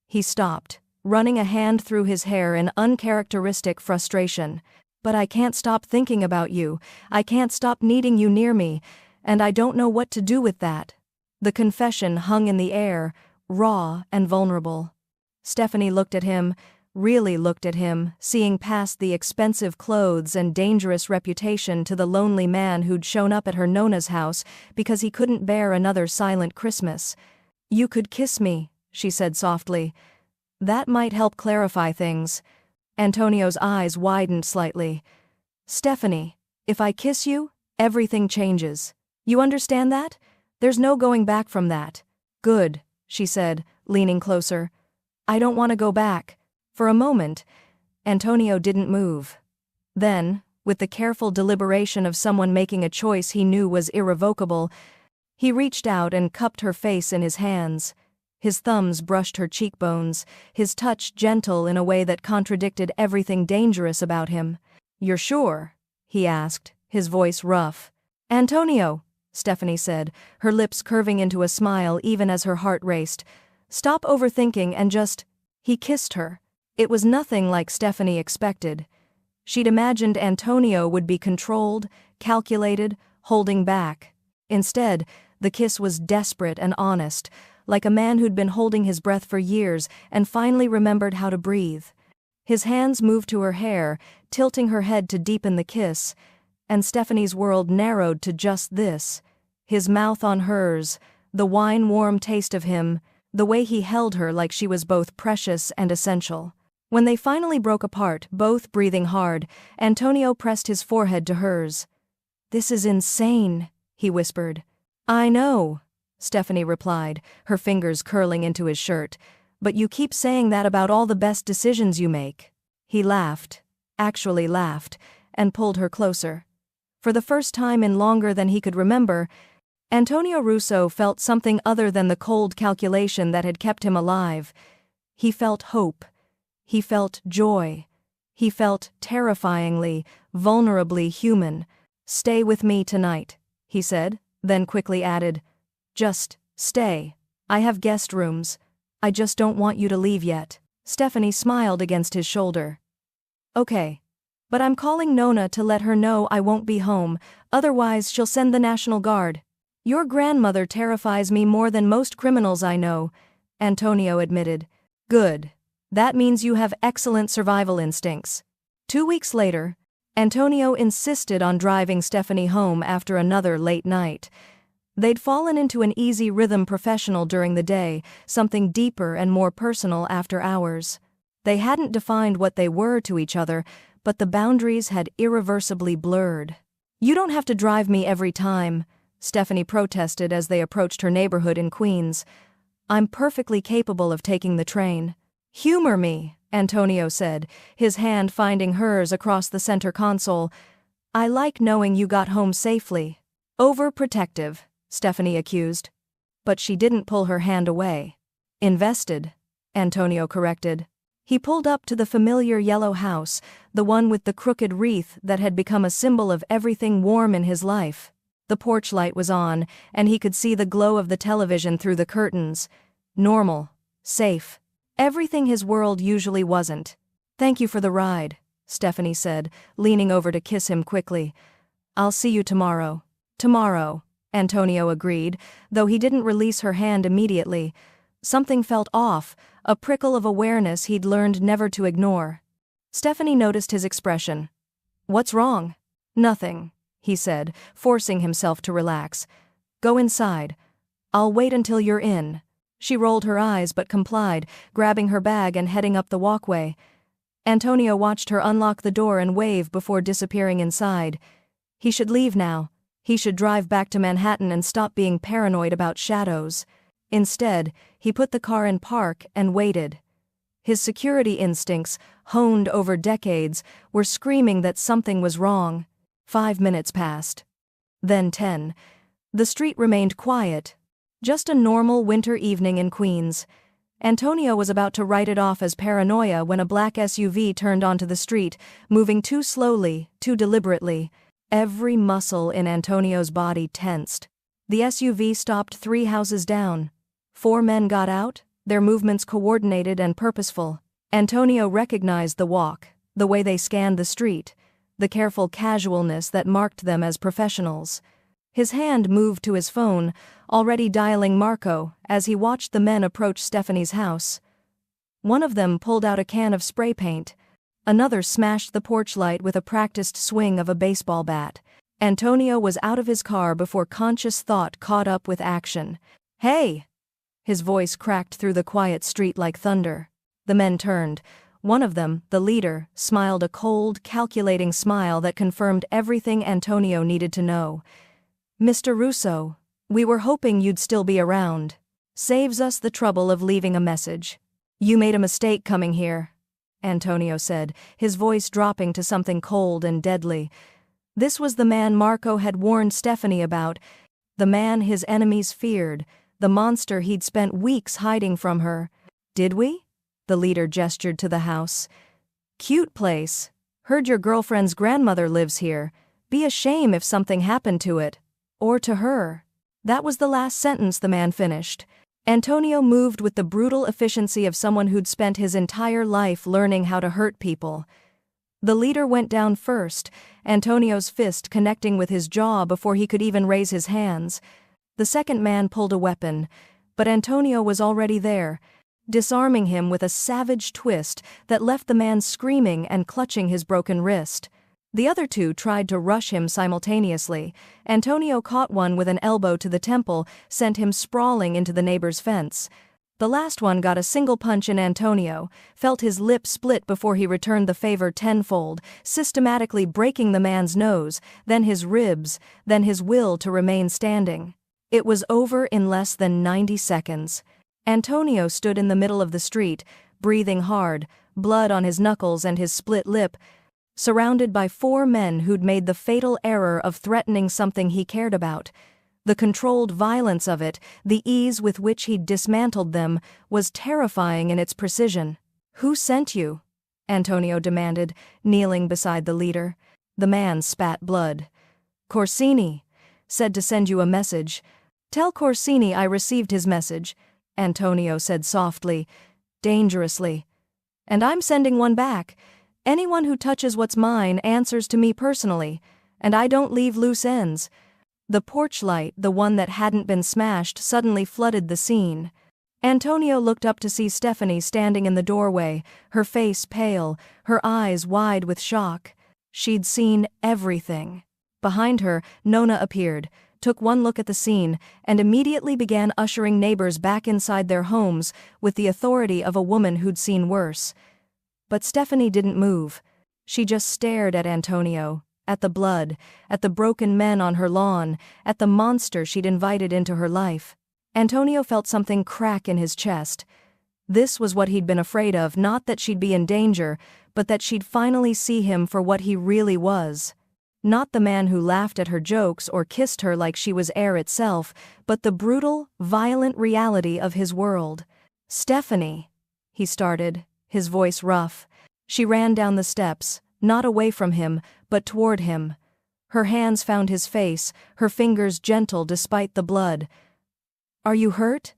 He stopped, running a hand through his hair in uncharacteristic frustration. "But I can't stop thinking about you. I can't stop needing you near me, and I don't know what to do with that." The confession hung in the air, raw and vulnerable. Stephanie looked at him, really looked at him, seeing past the expensive clothes and dangerous reputation to the lonely man who'd shown up at her Nona's house because he couldn't bear another silent Christmas. "You could kiss me," she said softly. "That might help clarify things." Antonio's eyes widened slightly. "Stephanie, if I kiss you, everything changes. You understand that? There's no going back from that." "Good," she said, leaning closer. "I don't want to go back." For a moment, Antonio didn't move. Then, with the careful deliberation of someone making a choice he knew was irrevocable, he reached out and cupped her face in his hands. His thumbs brushed her cheekbones, his touch gentle in a way that contradicted everything dangerous about him. "You're sure?" he asked, his voice rough. "Antonio," Stephanie said, her lips curving into a smile even as her heart raced. "Stop overthinking and just—" He kissed her. It was nothing like Stephanie expected. She'd imagined Antonio would be controlled, calculated, holding back. Instead, the kiss was desperate and honest, like a man who'd been holding his breath for years and finally remembered how to breathe. His hands moved to her hair, tilting her head to deepen the kiss, and Stephanie's world narrowed to just this: his mouth on hers, the wine-warm taste of him, the way he held her like she was both precious and essential. When they finally broke apart, both breathing hard, Antonio pressed his forehead to hers. "This is insane," he whispered. "I know," Stephanie replied, her fingers curling into his shirt. But you keep saying that about all the best decisions you make. He laughed, actually laughed, and pulled her closer. For the first time in longer than he could remember, Antonio Russo felt something other than the cold calculation that had kept him alive. He felt hope. He felt joy. He felt terrifyingly, vulnerably human. "Stay with me tonight," he said, then quickly added, "Just stay. I have guest rooms. I just don't want you to leave yet." Stephanie smiled against his shoulder. "Okay. But I'm calling Nona to let her know I won't be home, otherwise she'll send the National Guard." "Your grandmother terrifies me more than most criminals I know," Antonio admitted. "Good. That means you have excellent survival instincts." 2 weeks later, Antonio insisted on driving Stephanie home after another late night. They'd fallen into an easy rhythm professional during the day, something deeper and more personal after hours. They hadn't defined what they were to each other, but the boundaries had irreversibly blurred. "You don't have to drive me every time," Stephanie protested as they approached her neighborhood in Queens. "I'm perfectly capable of taking the train." "Humor me," Antonio said, his hand finding hers across the center console. "I like knowing you got home safely." "Overprotective," Stephanie accused. But she didn't pull her hand away. "Invested," Antonio corrected. He pulled up to the familiar yellow house, the one with the crooked wreath that had become a symbol of everything warm in his life. The porch light was on, and he could see the glow of the television through the curtains. Normal. Safe. Everything his world usually wasn't. "Thank you for the ride," Stephanie said, leaning over to kiss him quickly. "I'll see you tomorrow." "Tomorrow," Antonio agreed, though he didn't release her hand immediately. Something felt off, a prickle of awareness he'd learned never to ignore. Stephanie noticed his expression. "What's wrong?" "Nothing," he said, forcing himself to relax. "Go inside. I'll wait until you're in." She rolled her eyes but complied, grabbing her bag and heading up the walkway. Antonio watched her unlock the door and wave before disappearing inside. He should leave now. He should drive back to Manhattan and stop being paranoid about shadows. Instead, he put the car in park and waited. His security instincts, honed over decades, were screaming that something was wrong. 5 minutes passed. Then 10. The street remained quiet. Just a normal winter evening in Queens. Antonio was about to write it off as paranoia when a black SUV turned onto the street, moving too slowly, too deliberately. Every muscle in Antonio's body tensed. The SUV stopped 3 houses down. 4 men got out, their movements coordinated and purposeful. Antonio recognized the walk, the way they scanned the street, the careful casualness that marked them as professionals. His hand moved to his phone, already dialing Marco, as he watched the men approach Stephanie's house. One of them pulled out a can of spray paint. Another smashed the porch light with a practiced swing of a baseball bat. Antonio was out of his car before conscious thought caught up with action. "Hey!" His voice cracked through the quiet street like thunder. The men turned. One of them, the leader, smiled a cold, calculating smile that confirmed everything Antonio needed to know. "Mr. Russo, we were hoping you'd still be around. Saves us the trouble of leaving a message." "You made a mistake coming here," Antonio said, his voice dropping to something cold and deadly. This was the man Marco had warned Stephanie about, the man his enemies feared, the monster he'd spent weeks hiding from her. "Did we?" The leader gestured to the house. "Cute place. Heard your girlfriend's grandmother lives here. Be a shame if something happened to it. Or to her." That was the last sentence the man finished. Antonio moved with the brutal efficiency of someone who'd spent his entire life learning how to hurt people. The leader went down first, Antonio's fist connecting with his jaw before he could even raise his hands. The second man pulled a weapon, but Antonio was already there, disarming him with a savage twist that left the man screaming and clutching his broken wrist. The other 2 tried to rush him simultaneously. Antonio caught one with an elbow to the temple, sent him sprawling into the neighbor's fence. The last one got a single punch in Antonio, felt his lip split before he returned the favor tenfold, systematically breaking the man's nose, then his ribs, then his will to remain standing. It was over in less than 90 seconds. Antonio stood in the middle of the street, breathing hard, blood on his knuckles and his split lip, surrounded by 4 men who'd made the fatal error of threatening something he cared about. The controlled violence of it, the ease with which he'd dismantled them, was terrifying in its precision. "Who sent you?" Antonio demanded, kneeling beside the leader. The man spat blood. "Corsini. Said to send you a message." "Tell Corsini I received his message," Antonio said softly, dangerously. "And I'm sending one back. Anyone who touches what's mine answers to me personally, and I don't leave loose ends." The porch light, the one that hadn't been smashed, suddenly flooded the scene. Antonio looked up to see Stephanie standing in the doorway, her face pale, her eyes wide with shock. She'd seen everything. Behind her, Nona appeared, took one look at the scene, and immediately began ushering neighbors back inside their homes with the authority of a woman who'd seen worse. But Stephanie didn't move. She just stared at Antonio, at the blood, at the broken men on her lawn, at the monster she'd invited into her life. Antonio felt something crack in his chest. This was what he'd been afraid of, not that she'd be in danger, but that she'd finally see him for what he really was. Not the man who laughed at her jokes or kissed her like she was air itself, but the brutal, violent reality of his world. "Stephanie," he started, his voice rough. She ran down the steps, not away from him, but toward him. Her hands found his face, her fingers gentle despite the blood. "Are you hurt?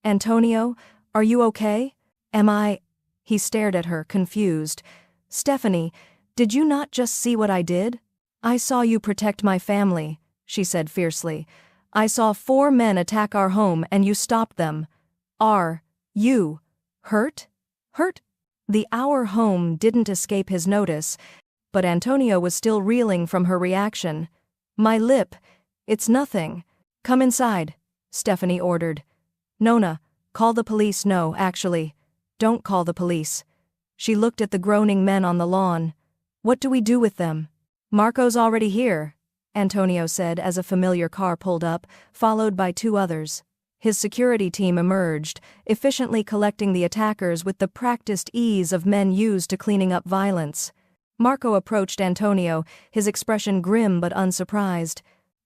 Antonio, are you okay?" "Am I?" He stared at her, confused. "Stephanie, did you not just see what I did?" "I saw you protect my family," she said fiercely. "I saw 4 men attack our home and you stopped them. Are you hurt? Hurt?" Our home didn't escape his notice, but Antonio was still reeling from her reaction. "My lip. It's nothing. Come inside," Stephanie ordered. "Nona, call the police." "No, actually, don't call the police." She looked at the groaning men on the lawn. "What do we do with them?" "Marco's already here," Antonio said as a familiar car pulled up, followed by 2 others. His security team emerged, efficiently collecting the attackers with the practiced ease of men used to cleaning up violence. Marco approached Antonio, his expression grim but unsurprised.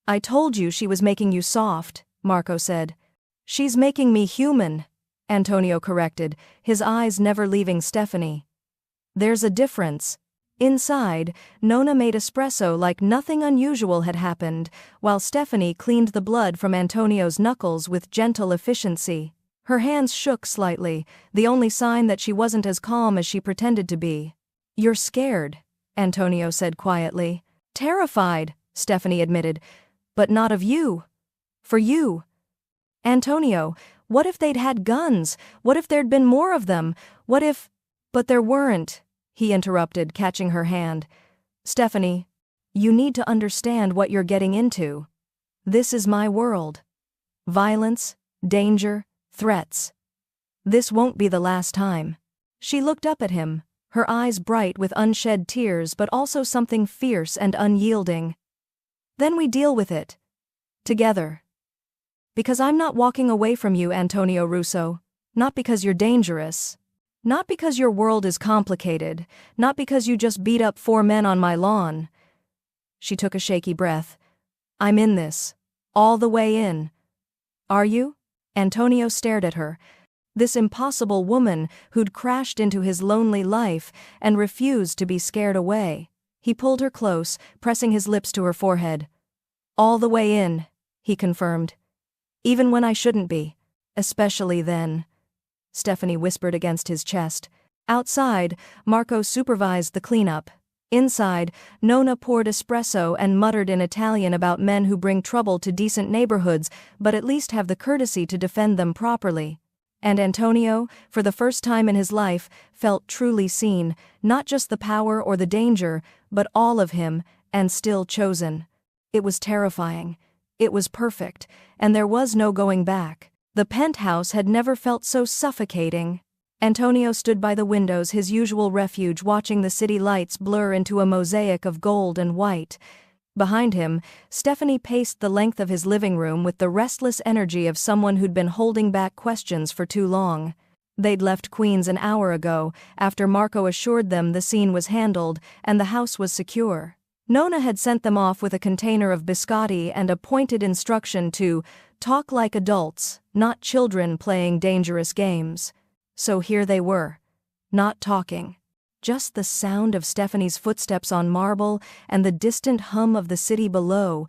"I told you she was making you soft," Marco said. "She's making me human," Antonio corrected, his eyes never leaving Stephanie. "There's a difference." Inside, Nona made espresso like nothing unusual had happened, while Stephanie cleaned the blood from Antonio's knuckles with gentle efficiency. Her hands shook slightly, the only sign that she wasn't as calm as she pretended to be. "You're scared," Antonio said quietly. "Terrified," Stephanie admitted. "But not of you. For you." "Antonio, what if they'd had guns? What if there'd been more of them? What if—" "But there weren't," he interrupted, catching her hand. "Stephanie, you need to understand what you're getting into. This is my world. Violence, danger, threats. This won't be the last time." She looked up at him, her eyes bright with unshed tears but also something fierce and unyielding. "Then we deal with it. Together. Because I'm not walking away from you, Antonio Russo. Not because you're dangerous. Not because your world is complicated, not because you just beat up 4 men on my lawn." She took a shaky breath. "I'm in this. All the way in." "Are you?" Antonio stared at her. This impossible woman who'd crashed into his lonely life and refused to be scared away. He pulled her close, pressing his lips to her forehead. "All the way in," he confirmed. "Even when I shouldn't be. Especially then." Stephanie whispered against his chest. Outside, Marco supervised the cleanup. Inside, Nona poured espresso and muttered in Italian about men who bring trouble to decent neighborhoods but at least have the courtesy to defend them properly. And Antonio, for the first time in his life, felt truly seen, not just the power or the danger, but all of him, and still chosen. It was terrifying. It was perfect, and there was no going back. The penthouse had never felt so suffocating. Antonio stood by the windows, his usual refuge, watching the city lights blur into a mosaic of gold and white. Behind him, Stephanie paced the length of his living room with the restless energy of someone who'd been holding back questions for too long. They'd left Queens an hour ago, after Marco assured them the scene was handled and the house was secure. Nona had sent them off with a container of biscotti and a pointed instruction to talk like adults, not children playing dangerous games. So here they were, not talking. Just the sound of Stephanie's footsteps on marble and the distant hum of the city below.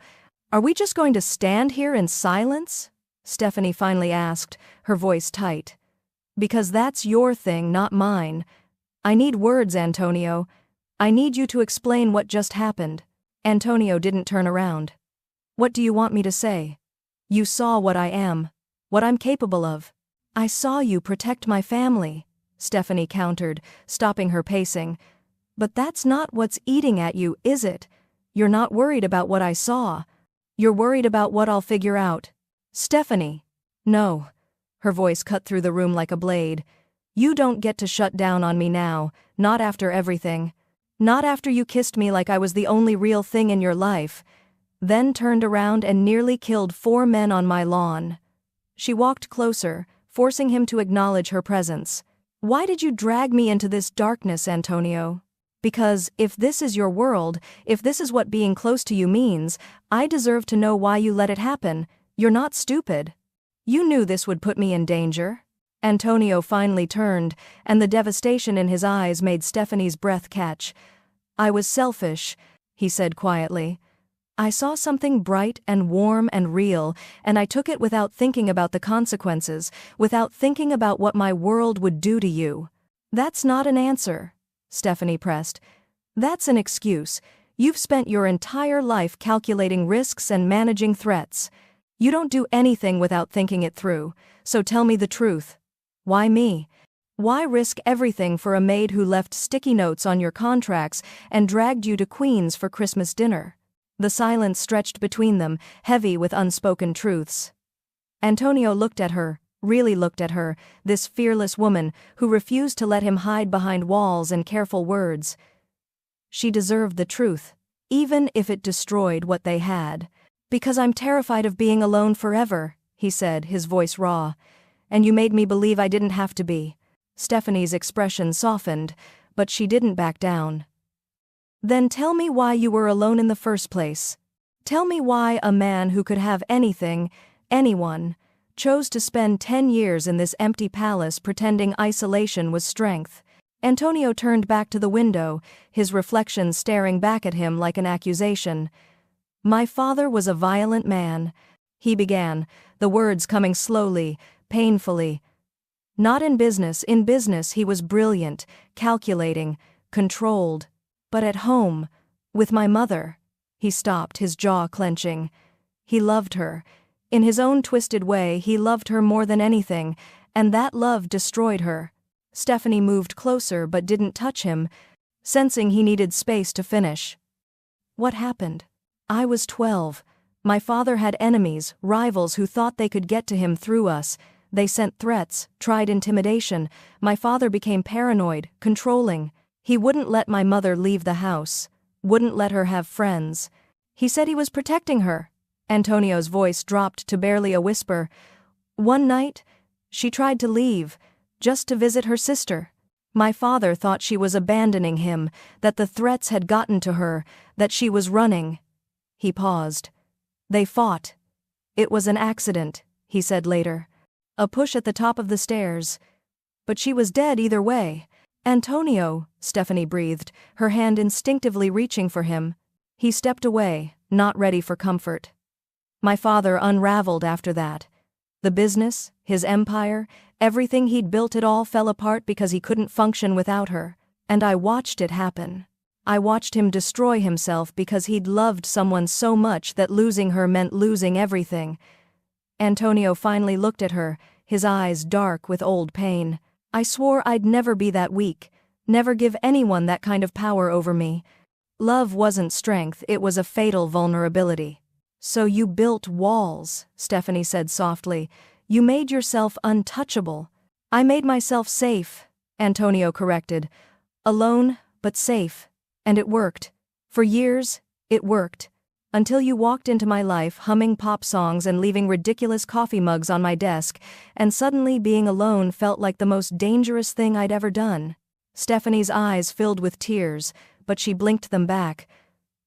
"Are we just going to stand here in silence?" Stephanie finally asked, her voice tight. "Because that's your thing, not mine. I need words, Antonio. I need you to explain what just happened." Antonio didn't turn around. "What do you want me to say? You saw what I am, what I'm capable of. I saw you protect my family," Stephanie countered, stopping her pacing. "But that's not what's eating at you, is it? You're not worried about what I saw. You're worried about what I'll figure out." "Stephanie." "No." Her voice cut through the room like a blade. "You don't get to shut down on me now, not after everything. Not after you kissed me like I was the only real thing in your life. Then turned around and nearly killed 4 men on my lawn." She walked closer, forcing him to acknowledge her presence. "Why did you drag me into this darkness, Antonio? Because, if this is your world, if this is what being close to you means, I deserve to know why you let it happen. You're not stupid. You knew this would put me in danger." Antonio finally turned, and the devastation in his eyes made Stephanie's breath catch. "I was selfish," he said quietly. "I saw something bright and warm and real, and I took it without thinking about the consequences, without thinking about what my world would do to you." "That's not an answer," Stephanie pressed. "That's an excuse. You've spent your entire life calculating risks and managing threats. You don't do anything without thinking it through, so tell me the truth. Why me? Why risk everything for a maid who left sticky notes on your contracts and dragged you to Queens for Christmas dinner?" The silence stretched between them, heavy with unspoken truths. Antonio looked at her, really looked at her, this fearless woman who refused to let him hide behind walls and careful words. She deserved the truth, even if it destroyed what they had. "Because I'm terrified of being alone forever," he said, his voice raw. "And you made me believe I didn't have to be." Stephanie's expression softened, but she didn't back down. "Then tell me why you were alone in the first place. Tell me why a man who could have anything, anyone, chose to spend 10 years in this empty palace pretending isolation was strength." Antonio turned back to the window, his reflection staring back at him like an accusation. "My father was a violent man," he began, the words coming slowly, painfully. "Not in business he was brilliant, calculating, controlled. But at home, with my mother," he stopped, his jaw clenching. "He loved her. In his own twisted way, he loved her more than anything, and that love destroyed her." Stephanie moved closer but didn't touch him, sensing he needed space to finish. "What happened? I was 12. My father had enemies, rivals who thought they could get to him through us. They sent threats, tried intimidation. My father became paranoid, controlling. He wouldn't let my mother leave the house, wouldn't let her have friends. He said he was protecting her." Antonio's voice dropped to barely a whisper. "One night, she tried to leave, just to visit her sister. My father thought she was abandoning him, that the threats had gotten to her, that she was running." He paused. "They fought. It was an accident," he said later. "A push at the top of the stairs. But she was dead either way." "Antonio," Stephanie breathed, her hand instinctively reaching for him. He stepped away, not ready for comfort. "My father unraveled after that. The business, his empire, everything he'd built, it all fell apart because he couldn't function without her. And I watched it happen. I watched him destroy himself because he'd loved someone so much that losing her meant losing everything." Antonio finally looked at her, his eyes dark with old pain. "I swore I'd never be that weak, never give anyone that kind of power over me. Love wasn't strength, it was a fatal vulnerability." "So you built walls," Stephanie said softly. "You made yourself untouchable." "I made myself safe," Antonio corrected. "Alone, but safe. And it worked. For years, it worked. Until you walked into my life humming pop songs and leaving ridiculous coffee mugs on my desk, and suddenly being alone felt like the most dangerous thing I'd ever done. Stephanie's eyes filled with tears, but she blinked them back.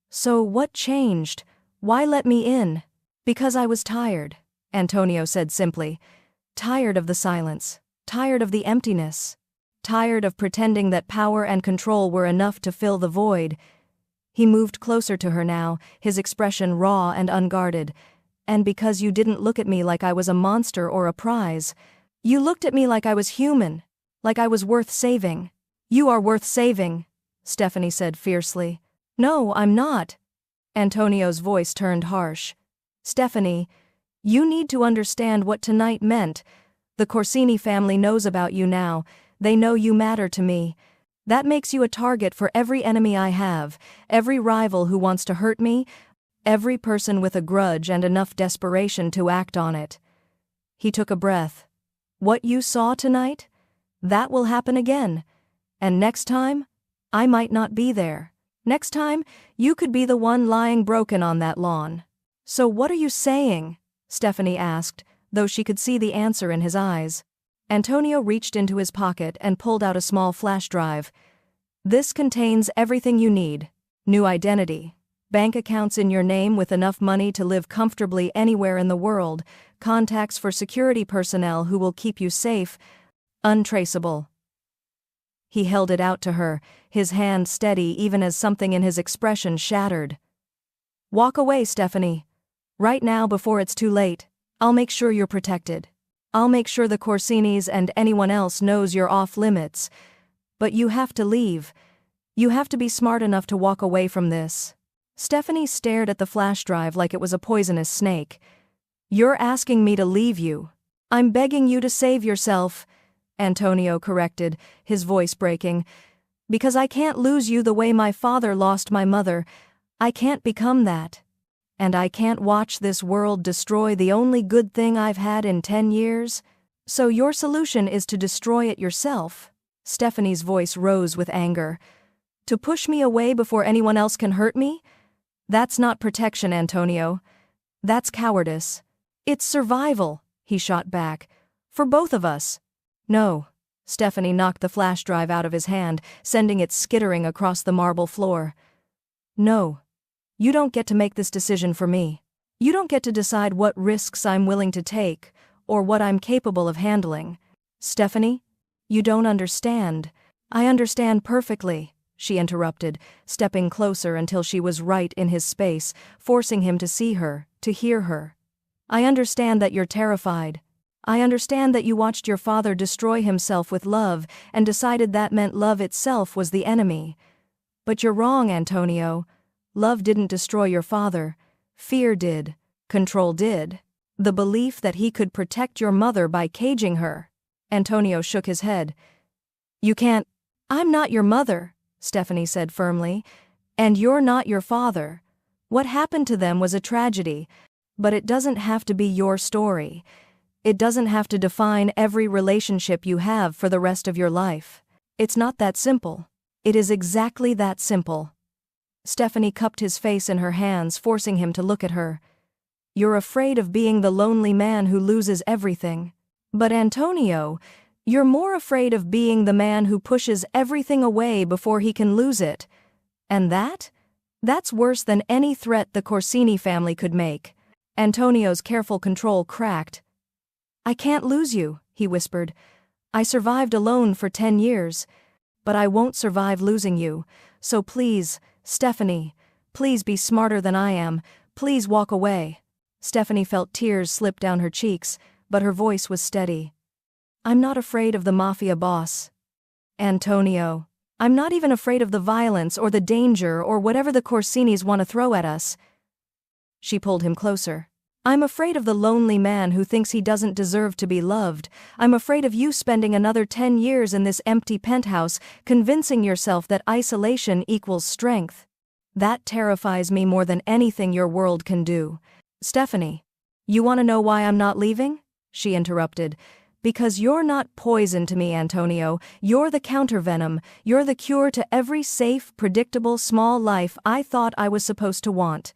So what changed? Why let me in? Because I was tired, Antonio said simply. Tired of the silence. Tired of the emptiness. Tired of pretending that power and control were enough to fill the void. He moved closer to her now, his expression raw and unguarded. And because you didn't look at me like I was a monster or a prize. You looked at me like I was human. Like I was worth saving. You are worth saving, Stephanie said fiercely. No, I'm not. Antonio's voice turned harsh. Stephanie, you need to understand what tonight meant. The Corsini family knows about you now. They know you matter to me. That makes you a target for every enemy I have, every rival who wants to hurt me, every person with a grudge and enough desperation to act on it. He took a breath. What you saw tonight? That will happen again. And next time, I might not be there. Next time, you could be the one lying broken on that lawn. So what are you saying? Stephanie asked, though she could see the answer in his eyes. Antonio reached into his pocket and pulled out a small flash drive. This contains everything you need. New identity. Bank accounts in your name with enough money to live comfortably anywhere in the world. Contacts for security personnel who will keep you safe. Untraceable. He held it out to her, his hand steady even as something in his expression shattered. Walk away, Stephanie. Right now before it's too late. I'll make sure you're protected. I'll make sure the Corsinis and anyone else knows you're off limits. But you have to leave. You have to be smart enough to walk away from this. Stephanie stared at the flash drive like it was a poisonous snake. You're asking me to leave you. I'm begging you to save yourself, Antonio corrected, his voice breaking. Because I can't lose you the way my father lost my mother. I can't become that. And I can't watch this world destroy the only good thing I've had in 10 years. So your solution is to destroy it yourself. Stephanie's voice rose with anger. To push me away before anyone else can hurt me? That's not protection, Antonio. That's cowardice. It's survival, he shot back. For both of us. No. Stephanie knocked the flash drive out of his hand, sending it skittering across the marble floor. No. You don't get to make this decision for me. You don't get to decide what risks I'm willing to take, or what I'm capable of handling. Stephanie, you don't understand. I understand perfectly, she interrupted, stepping closer until she was right in his space, forcing him to see her, to hear her. I understand that you're terrified. I understand that you watched your father destroy himself with love and decided that meant love itself was the enemy. But you're wrong, Antonio. Love didn't destroy your father. Fear did. Control did. The belief that he could protect your mother by caging her. Antonio shook his head. You can't. I'm not your mother, Stephanie said firmly. And you're not your father. What happened to them was a tragedy. But it doesn't have to be your story. It doesn't have to define every relationship you have for the rest of your life. It's not that simple. It is exactly that simple. Stephanie cupped his face in her hands, forcing him to look at her. You're afraid of being the lonely man who loses everything. But Antonio, you're more afraid of being the man who pushes everything away before he can lose it. And that's worse than any threat the Corsini family could make. Antonio's careful control cracked. I can't lose you, he whispered. I survived alone for 10 years. But I won't survive losing you. So please, Stephanie, please be smarter than I am. Please walk away. Stephanie felt tears slip down her cheeks, but her voice was steady. I'm not afraid of the Mafia boss. Antonio. I'm not even afraid of the violence or the danger or whatever the Corsinis want to throw at us. She pulled him closer. I'm afraid of the lonely man who thinks he doesn't deserve to be loved. I'm afraid of you spending another 10 years in this empty penthouse, convincing yourself that isolation equals strength. That terrifies me more than anything your world can do. Stephanie, you want to know why I'm not leaving? She interrupted. Because you're not poison to me, Antonio. You're the countervenom. You're the cure to every safe, predictable, small life I thought I was supposed to want.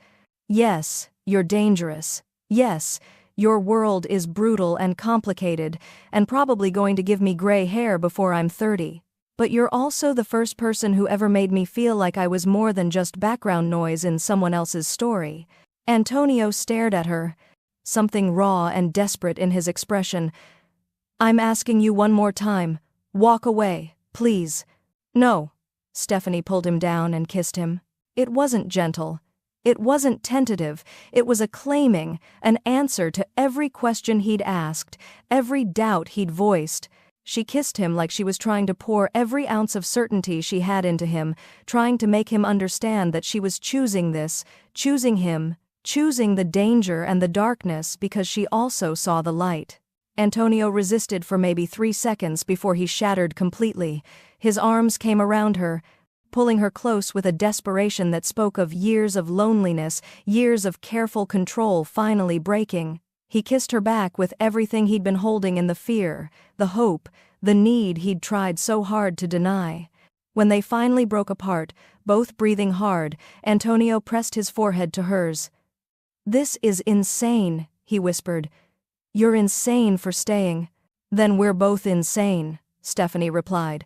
Yes, you're dangerous. Yes, your world is brutal and complicated, and probably going to give me gray hair before I'm 30. But you're also the first person who ever made me feel like I was more than just background noise in someone else's story. Antonio stared at her, something raw and desperate in his expression. I'm asking you one more time. Walk away, please. No. Stephanie pulled him down and kissed him. It wasn't gentle. It wasn't tentative. It was a claiming, an answer to every question he'd asked, every doubt he'd voiced. She kissed him like she was trying to pour every ounce of certainty she had into him, trying to make him understand that she was choosing this, choosing him, choosing the danger and the darkness because she also saw the light. Antonio resisted for maybe 3 seconds before he shattered completely. His arms came around her, pulling her close with a desperation that spoke of years of loneliness, years of careful control finally breaking. He kissed her back with everything he'd been holding in the fear, the hope, the need he'd tried so hard to deny. When they finally broke apart, both breathing hard, Antonio pressed his forehead to hers. "This is insane," he whispered. "You're insane for staying." "Then we're both insane," Stephanie replied.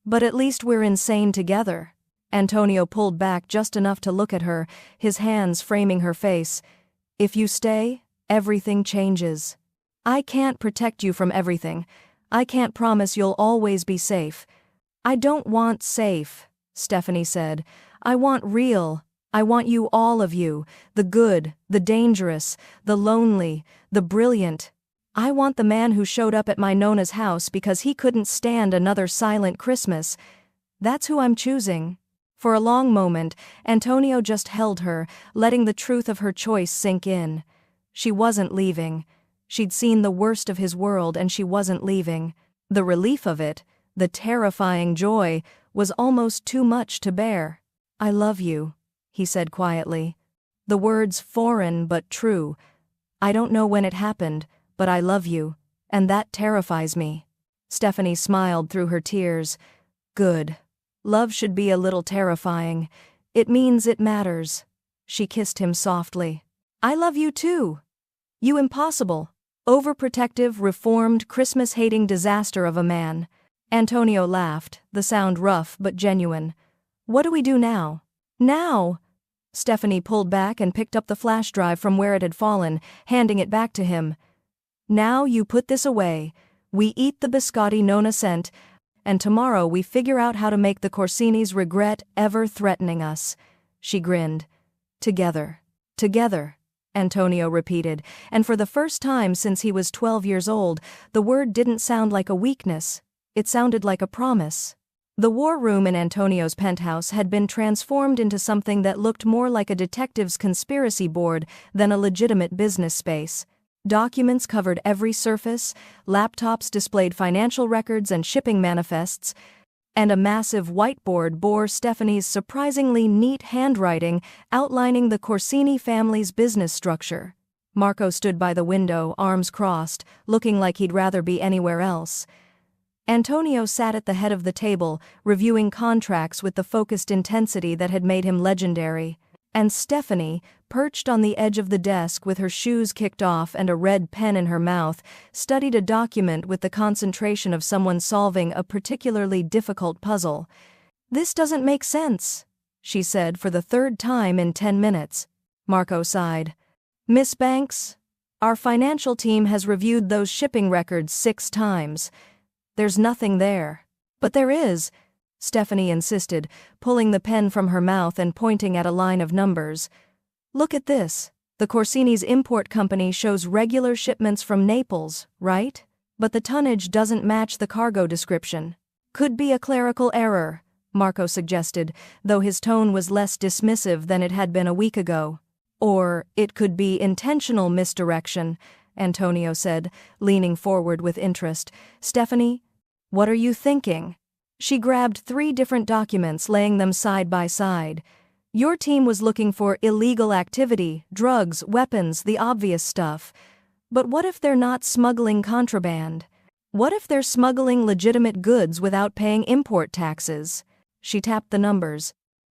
"But at least we're insane together." Antonio pulled back just enough to look at her, his hands framing her face. "If you stay, everything changes. I can't protect you from everything. I can't promise you'll always be safe." "I don't want safe," Stephanie said. "I want real. I want you, all of you, the good, the dangerous, the lonely, the brilliant. I want the man who showed up at my Nona's house because he couldn't stand another silent Christmas. That's who I'm choosing." For a long moment, Antonio just held her, letting the truth of her choice sink in. She wasn't leaving. She'd seen the worst of his world and she wasn't leaving. The relief of it, the terrifying joy, was almost too much to bear. "I love you," he said quietly. The words foreign but true. "I don't know when it happened, but I love you, and that terrifies me." Stephanie smiled through her tears. "Good. Love should be a little terrifying. It means it matters." She kissed him softly. "I love you too. You impossible, overprotective, reformed, Christmas-hating disaster of a man." Antonio laughed, the sound rough but genuine. "What do we do now?" "Now?" Stephanie pulled back and picked up the flash drive from where it had fallen, handing it back to him. "Now you put this away, we eat the biscotti Nona sent, and tomorrow we figure out how to make the Corsinis regret ever threatening us." She grinned. "Together. Together," Antonio repeated, and for the first time since he was 12 years old, the word didn't sound like a weakness. It sounded like a promise. The war room in Antonio's penthouse had been transformed into something that looked more like a detective's conspiracy board than a legitimate business space. Documents covered every surface, laptops displayed financial records and shipping manifests, and a massive whiteboard bore Stephanie's surprisingly neat handwriting outlining the Corsini family's business structure. Marco stood by the window, arms crossed, looking like he'd rather be anywhere else. Antonio sat at the head of the table, reviewing contracts with the focused intensity that had made him legendary. And Stephanie, perched on the edge of the desk with her shoes kicked off and a red pen in her mouth, studied a document with the concentration of someone solving a particularly difficult puzzle. "This doesn't make sense," she said for the third time in 10 minutes. Marco sighed. "Miss Banks, our financial team has reviewed those shipping records 6 times. There's nothing there." "But there is," Stephanie insisted, pulling the pen from her mouth and pointing at a line of numbers. "Look at this. The Corsini's import company shows regular shipments from Naples, right? But the tonnage doesn't match the cargo description." "Could be a clerical error," Marco suggested, though his tone was less dismissive than it had been a week ago. "Or it could be intentional misdirection," Antonio said, leaning forward with interest. "Stephanie, what are you thinking?" She grabbed 3 different documents, laying them side by side. "Your team was looking for illegal activity, drugs, weapons, the obvious stuff. But what if they're not smuggling contraband? What if they're smuggling legitimate goods without paying import taxes?" She tapped the numbers.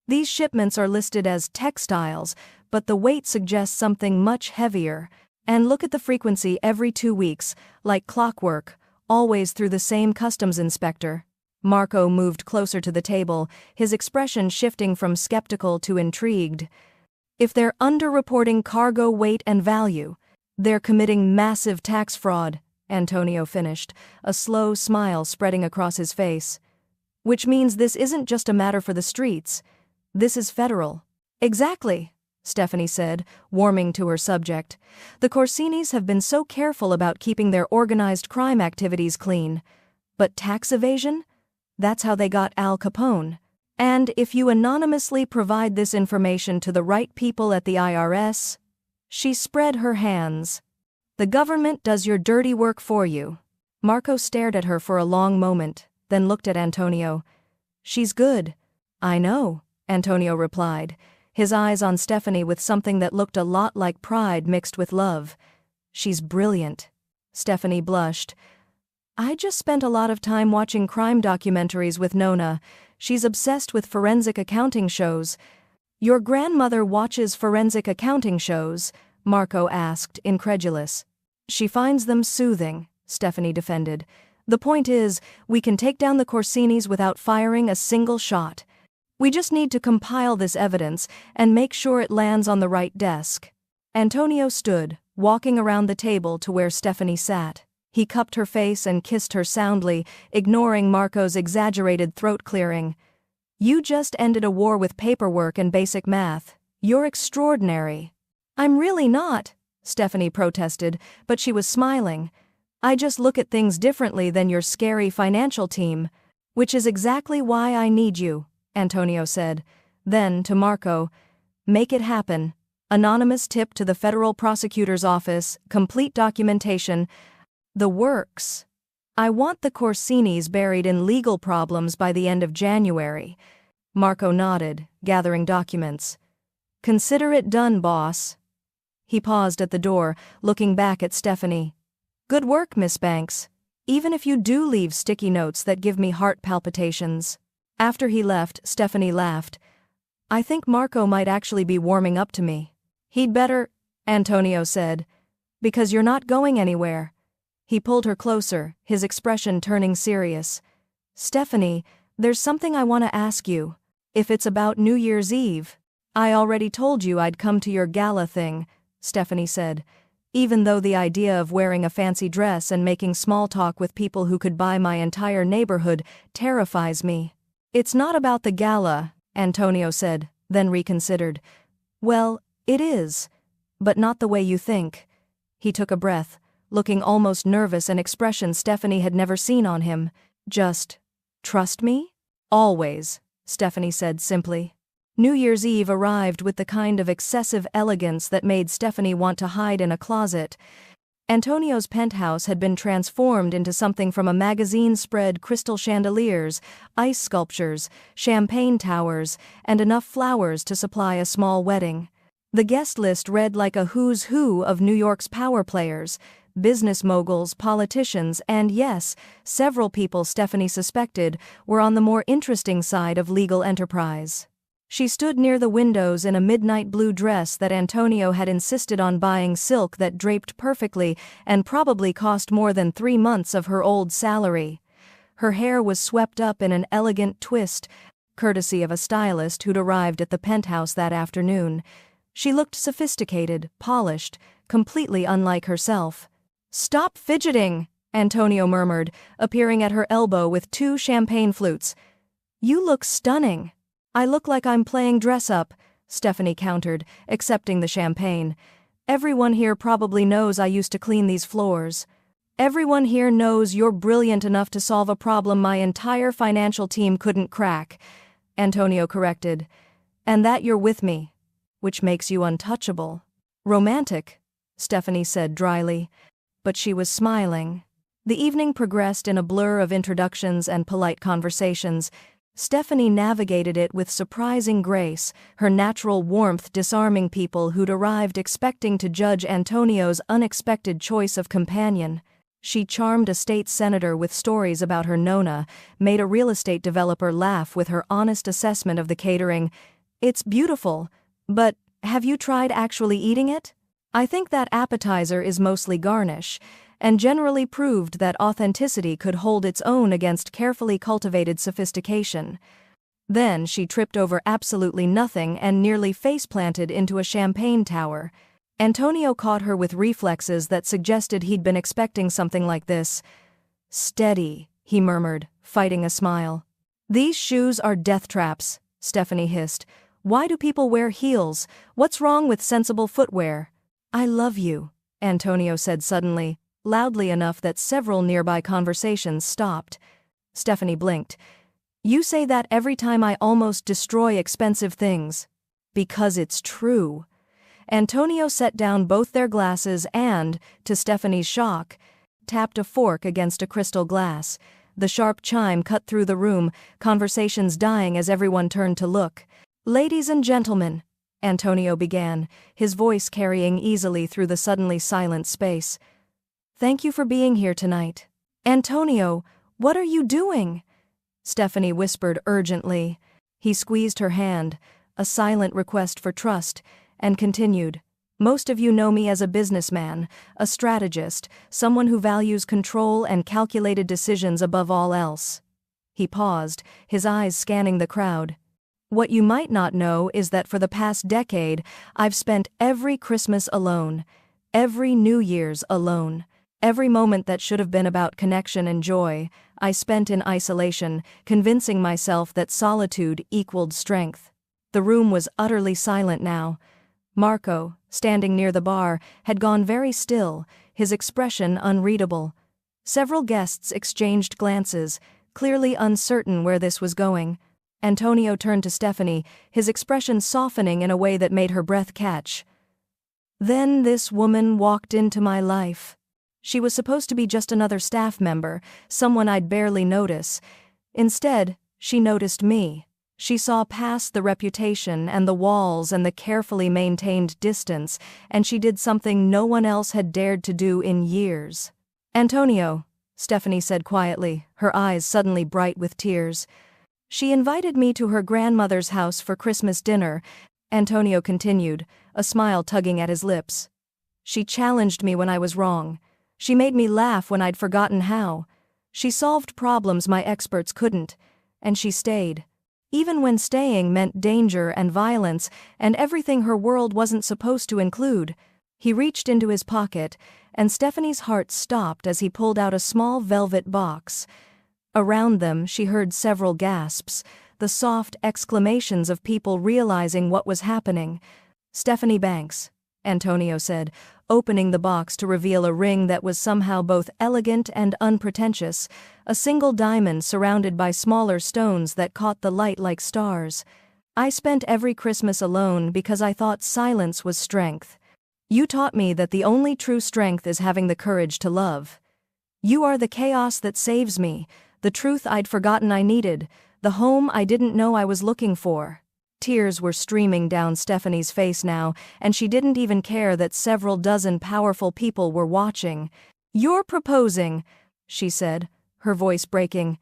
These shipments are listed as textiles, but the weight suggests something much heavier. And look at the frequency, every 2 weeks, like clockwork, always through the same customs inspector. Marco moved closer to the table, his expression shifting from skeptical to intrigued. If they're underreporting cargo weight and value, they're committing massive tax fraud, Antonio finished, a slow smile spreading across his face. Which means this isn't just a matter for the streets. This is federal. Exactly, Stephanie said, warming to her subject. The Corsinis have been so careful about keeping their organized crime activities clean. But tax evasion? That's how they got Al Capone. And if you anonymously provide this information to the right people at the IRS, she spread her hands. The government does your dirty work for you. Marco stared at her for a long moment, then looked at Antonio. She's good. I know, Antonio replied, his eyes on Stephanie with something that looked a lot like pride mixed with love. She's brilliant. Stephanie blushed. I just spent a lot of time watching crime documentaries with Nona. She's obsessed with forensic accounting shows. Your grandmother watches forensic accounting shows? Marco asked, incredulous. She finds them soothing, Stephanie defended. The point is, we can take down the Corsinis without firing a single shot. We just need to compile this evidence and make sure it lands on the right desk. Antonio stood, walking around the table to where Stephanie sat. He cupped her face and kissed her soundly, ignoring Marco's exaggerated throat clearing. You just ended a war with paperwork and basic math. You're extraordinary. I'm really not, Stephanie protested, but she was smiling. I just look at things differently than your scary financial team. Which is exactly why I need you, Antonio said. Then, to Marco, make it happen. Anonymous tip to the federal prosecutor's office, complete documentation. The works. I want the Corsinis buried in legal problems by the end of January. Marco nodded, gathering documents. Consider it done, boss. He paused at the door, looking back at Stephanie. Good work, Miss Banks. Even if you do leave sticky notes that give me heart palpitations. After he left, Stephanie laughed. I think Marco might actually be warming up to me. He'd better, Antonio said. Because you're not going anywhere. He pulled her closer, his expression turning serious. Stephanie, there's something I want to ask you. If it's about New Year's Eve. I already told you I'd come to your gala thing, Stephanie said. Even though the idea of wearing a fancy dress and making small talk with people who could buy my entire neighborhood terrifies me. It's not about the gala, Antonio said, then reconsidered. Well, it is. But not the way you think. He took a breath, looking almost nervous, an expression Stephanie had never seen on him. Just, trust me? Always, Stephanie said simply. New Year's Eve arrived with the kind of excessive elegance that made Stephanie want to hide in a closet. Antonio's penthouse had been transformed into something from a magazine spread: crystal chandeliers, ice sculptures, champagne towers, and enough flowers to supply a small wedding. The guest list read like a who's who of New York's power players, business moguls, politicians, and yes, several people Stephanie suspected were on the more interesting side of legal enterprise. She stood near the windows in a midnight blue dress that Antonio had insisted on buying, silk that draped perfectly and probably cost more than 3 months of her old salary. Her hair was swept up in an elegant twist, courtesy of a stylist who'd arrived at the penthouse that afternoon. She looked sophisticated, polished, completely unlike herself. Stop fidgeting, Antonio murmured, appearing at her elbow with 2 champagne flutes. You look stunning. I look like I'm playing dress-up, Stephanie countered, accepting the champagne. Everyone here probably knows I used to clean these floors. Everyone here knows you're brilliant enough to solve a problem my entire financial team couldn't crack, Antonio corrected. And that you're with me, which makes you untouchable. Romantic, Stephanie said dryly. But she was smiling. The evening progressed in a blur of introductions and polite conversations. Stephanie navigated it with surprising grace, her natural warmth disarming people who'd arrived expecting to judge Antonio's unexpected choice of companion. She charmed a state senator with stories about her Nona, made a real estate developer laugh with her honest assessment of the catering, It's beautiful, but have you tried actually eating it? I think that appetizer is mostly garnish, and generally proved that authenticity could hold its own against carefully cultivated sophistication. Then she tripped over absolutely nothing and nearly face-planted into a champagne tower. Antonio caught her with reflexes that suggested he'd been expecting something like this. "Steady," he murmured, fighting a smile. "These shoes are death traps," Stephanie hissed. "Why do people wear heels? What's wrong with sensible footwear?" "I love you," Antonio said suddenly, loudly enough that several nearby conversations stopped. Stephanie blinked. "You say that every time I almost destroy expensive things." "Because it's true." Antonio set down both their glasses and, to Stephanie's shock, tapped a fork against a crystal glass. The sharp chime cut through the room, conversations dying as everyone turned to look. "Ladies and gentlemen," Antonio began, his voice carrying easily through the suddenly silent space. "Thank you for being here tonight." "Antonio, what are you doing?" Stephanie whispered urgently. He squeezed her hand, a silent request for trust, and continued. "Most of you know me as a businessman, a strategist, someone who values control and calculated decisions above all else." He paused, his eyes scanning the crowd. "What you might not know is that for the past decade, I've spent every Christmas alone, every New Year's alone. Every moment that should have been about connection and joy, I spent in isolation, convincing myself that solitude equaled strength." The room was utterly silent now. Marco, standing near the bar, had gone very still, his expression unreadable. Several guests exchanged glances, clearly uncertain where this was going. Antonio turned to Stephanie, his expression softening in a way that made her breath catch. "Then this woman walked into my life. She was supposed to be just another staff member, someone I'd barely notice. Instead, she noticed me. She saw past the reputation and the walls and the carefully maintained distance, and she did something no one else had dared to do in years." "Antonio," Stephanie said quietly, her eyes suddenly bright with tears. "She invited me to her grandmother's house for Christmas dinner," Antonio continued, a smile tugging at his lips. "She challenged me when I was wrong. She made me laugh when I'd forgotten how. She solved problems my experts couldn't, and she stayed. Even when staying meant danger and violence and everything her world wasn't supposed to include." He reached into his pocket, and Stephanie's heart stopped as he pulled out a small velvet box. Around them she heard several gasps, the soft exclamations of people realizing what was happening. "Stephanie Banks," Antonio said, opening the box to reveal a ring that was somehow both elegant and unpretentious, a single diamond surrounded by smaller stones that caught the light like stars. "I spent every Christmas alone because I thought silence was strength. You taught me that the only true strength is having the courage to love. You are the chaos that saves me, the truth I'd forgotten I needed, the home I didn't know I was looking for." Tears were streaming down Stephanie's face now, and she didn't even care that several dozen powerful people were watching. "You're proposing," she said, her voice breaking.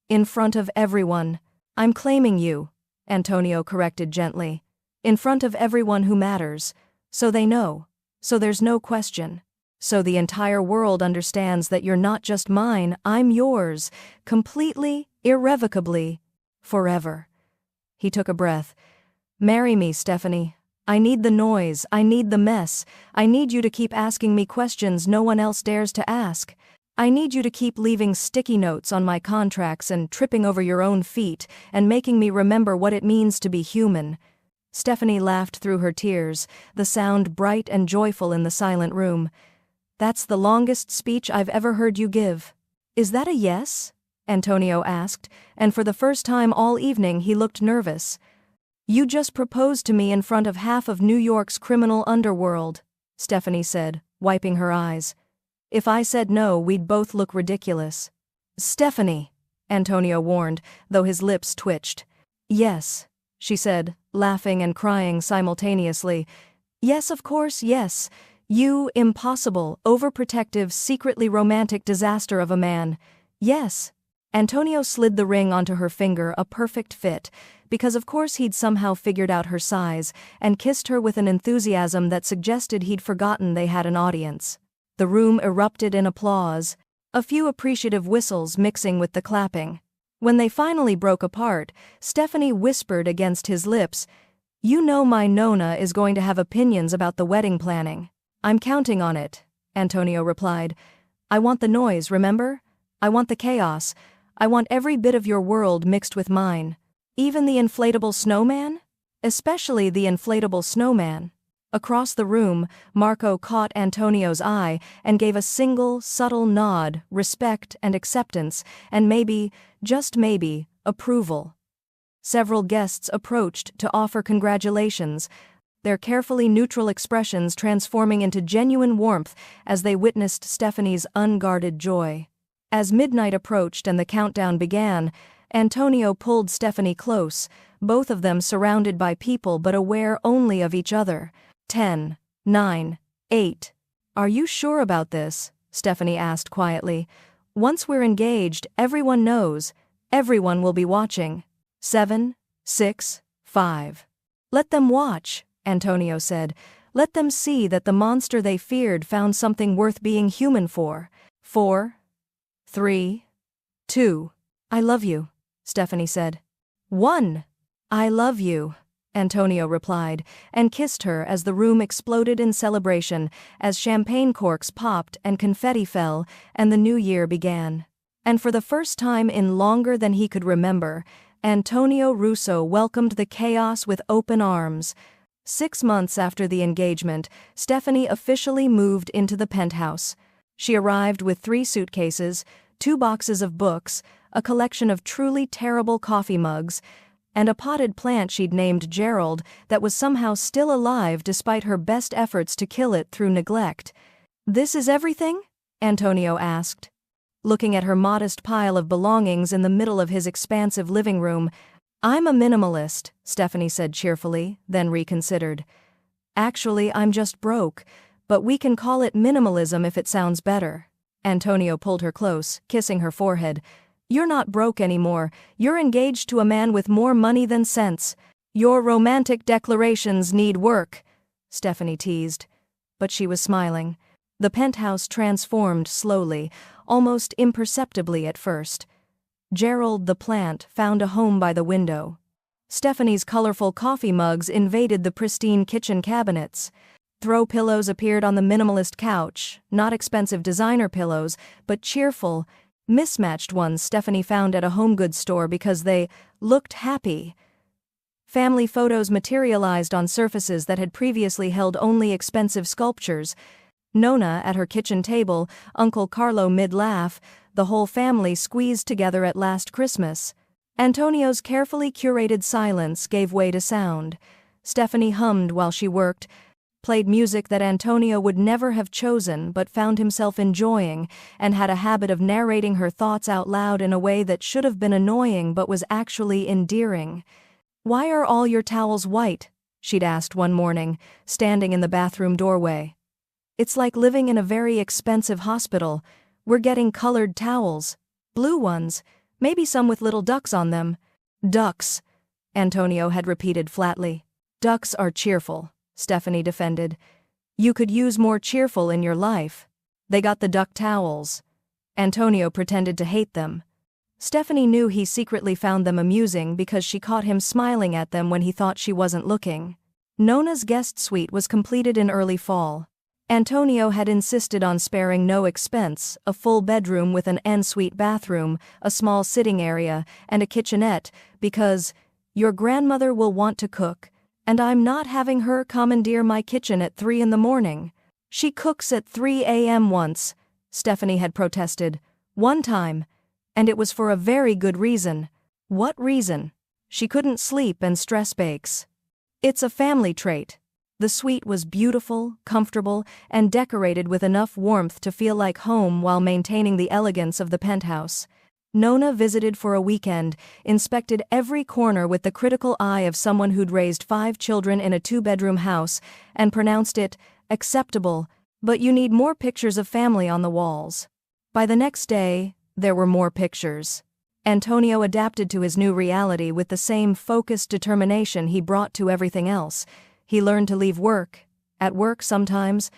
"In front of everyone." "I'm claiming you," Antonio corrected gently. "In front of everyone who matters. So they know. So there's no question. So the entire world understands that you're not just mine, I'm yours. Completely, irrevocably. Forever." He took a breath. "Marry me, Stephanie. I need the noise, I need the mess, I need you to keep asking me questions no one else dares to ask. I need you to keep leaving sticky notes on my contracts and tripping over your own feet and making me remember what it means to be human." Stephanie laughed through her tears, the sound bright and joyful in the silent room. "That's the longest speech I've ever heard you give." "Is that a yes?" Antonio asked, and for the first time all evening he looked nervous. "You just proposed to me in front of half of New York's criminal underworld," Stephanie said, wiping her eyes. "If I said no, we'd both look ridiculous." "Stephanie," Antonio warned, though his lips twitched. "Yes," she said, laughing and crying simultaneously. "Yes, of course, yes. You, impossible, overprotective, secretly romantic disaster of a man. Yes." Antonio slid the ring onto her finger, a perfect fit, because of course he'd somehow figured out her size, and kissed her with an enthusiasm that suggested he'd forgotten they had an audience. The room erupted in applause, a few appreciative whistles mixing with the clapping. When they finally broke apart, Stephanie whispered against his lips, "You know my Nona is going to have opinions about the wedding planning." "I'm counting on it," Antonio replied. "I want the noise, remember? I want the chaos. I want every bit of your world mixed with mine. Even the inflatable snowman? Especially the inflatable snowman." Across the room, Marco caught Antonio's eye and gave a single, subtle nod, respect and acceptance, and maybe, just maybe, approval. Several guests approached to offer congratulations, their carefully neutral expressions transforming into genuine warmth as they witnessed Stephanie's unguarded joy. As midnight approached and the countdown began, Antonio pulled Stephanie close, both of them surrounded by people but aware only of each other. 10, 9, 8. "Are you sure about this?" Stephanie asked quietly. "Once we're engaged, everyone knows. Everyone will be watching." 7, 6, 5. "Let them watch," Antonio said. "Let them see that the monster they feared found something worth being human for." 4, 3, 2. "I love you," Stephanie said. 1. "I love you," Antonio replied, and kissed her as the room exploded in celebration, as champagne corks popped and confetti fell, and the new year began. And for the first time in longer than he could remember, Antonio Russo welcomed the chaos with open arms. 6 months after the engagement, Stephanie officially moved into the penthouse. She arrived with 3 suitcases, 2 boxes of books, a collection of truly terrible coffee mugs, and a potted plant she'd named Gerald that was somehow still alive despite her best efforts to kill it through neglect. "This is everything?" Antonio asked. Looking at her modest pile of belongings in the middle of his expansive living room. "I'm a minimalist," Stephanie said cheerfully, then reconsidered. "Actually, I'm just broke, but we can call it minimalism if it sounds better." Antonio pulled her close, kissing her forehead. "You're not broke anymore, you're engaged to a man with more money than sense. Your romantic declarations need work," Stephanie teased. But she was smiling. The penthouse transformed slowly, almost imperceptibly at first. Gerald the plant found a home by the window. Stephanie's colorful coffee mugs invaded the pristine kitchen cabinets. Throw pillows appeared on the minimalist couch, not expensive designer pillows, but cheerful, mismatched ones Stephanie found at a home goods store because they looked happy. Family photos materialized on surfaces that had previously held only expensive sculptures. Nona at her kitchen table, Uncle Carlo mid-laugh, the whole family squeezed together at last Christmas. Antonio's carefully curated silence gave way to sound. Stephanie hummed while she worked, played music that Antonio would never have chosen but found himself enjoying, and had a habit of narrating her thoughts out loud in a way that should have been annoying but was actually endearing. "Why are all your towels white?" she'd asked one morning, standing in the bathroom doorway. "It's like living in a very expensive hospital. We're getting colored towels. Blue ones, maybe some with little ducks on them." "Ducks," Antonio had repeated flatly. "Ducks are cheerful," Stephanie defended. "You could use more cheerful in your life. They got the duck towels." Antonio pretended to hate them. Stephanie knew he secretly found them amusing because she caught him smiling at them when he thought she wasn't looking. Nona's guest suite was completed in early fall. Antonio had insisted on sparing no expense, a full bedroom with an ensuite bathroom, a small sitting area, and a kitchenette, because, "Your grandmother will want to cook, and I'm not having her commandeer my kitchen at 3 in the morning. She cooks at 3 a.m. once," Stephanie had protested. "One time. And it was for a very good reason." "What reason?" "She couldn't sleep and stress bakes." "It's a family trait." The suite was beautiful, comfortable, and decorated with enough warmth to feel like home while maintaining the elegance of the penthouse. Nona visited for a weekend, inspected every corner with the critical eye of someone who'd raised 5 children in a 2-bedroom house, and pronounced it acceptable, but you need more pictures of family on the walls. By the next day, there were more pictures. Antonio adapted to his new reality with the same focused determination he brought to everything else. He learned to leave work, at work sometimes,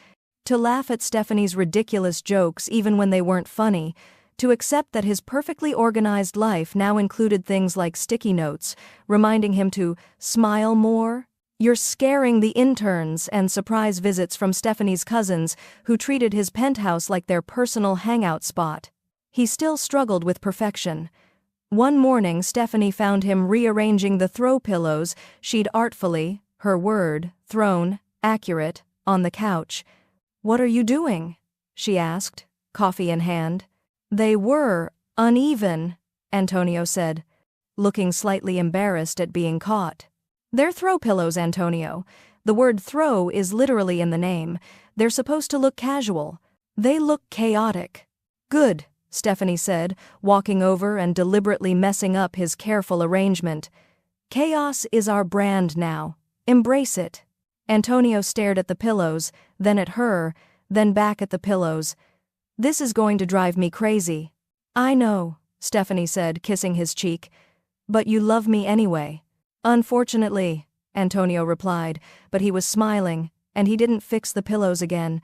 to laugh at Stephanie's ridiculous jokes even when they weren't funny, to accept that his perfectly organized life now included things like sticky notes, reminding him to smile more. You're scaring the interns, and surprise visits from Stephanie's cousins, who treated his penthouse like their personal hangout spot. He still struggled with perfection. One morning, Stephanie found him rearranging the throw pillows she'd artfully, her word, thrown, accurate, on the couch. "What are you doing?" she asked, coffee in hand. "They were uneven," Antonio said, looking slightly embarrassed at being caught. "They're throw pillows, Antonio. The word throw is literally in the name. They're supposed to look casual. They look chaotic." "Good," Stephanie said, walking over and deliberately messing up his careful arrangement. "Chaos is our brand now. Embrace it." Antonio stared at the pillows, then at her, then back at the pillows. "This is going to drive me crazy." "I know," Stephanie said, kissing his cheek. "But you love me anyway." "Unfortunately," Antonio replied, but he was smiling, and he didn't fix the pillows again.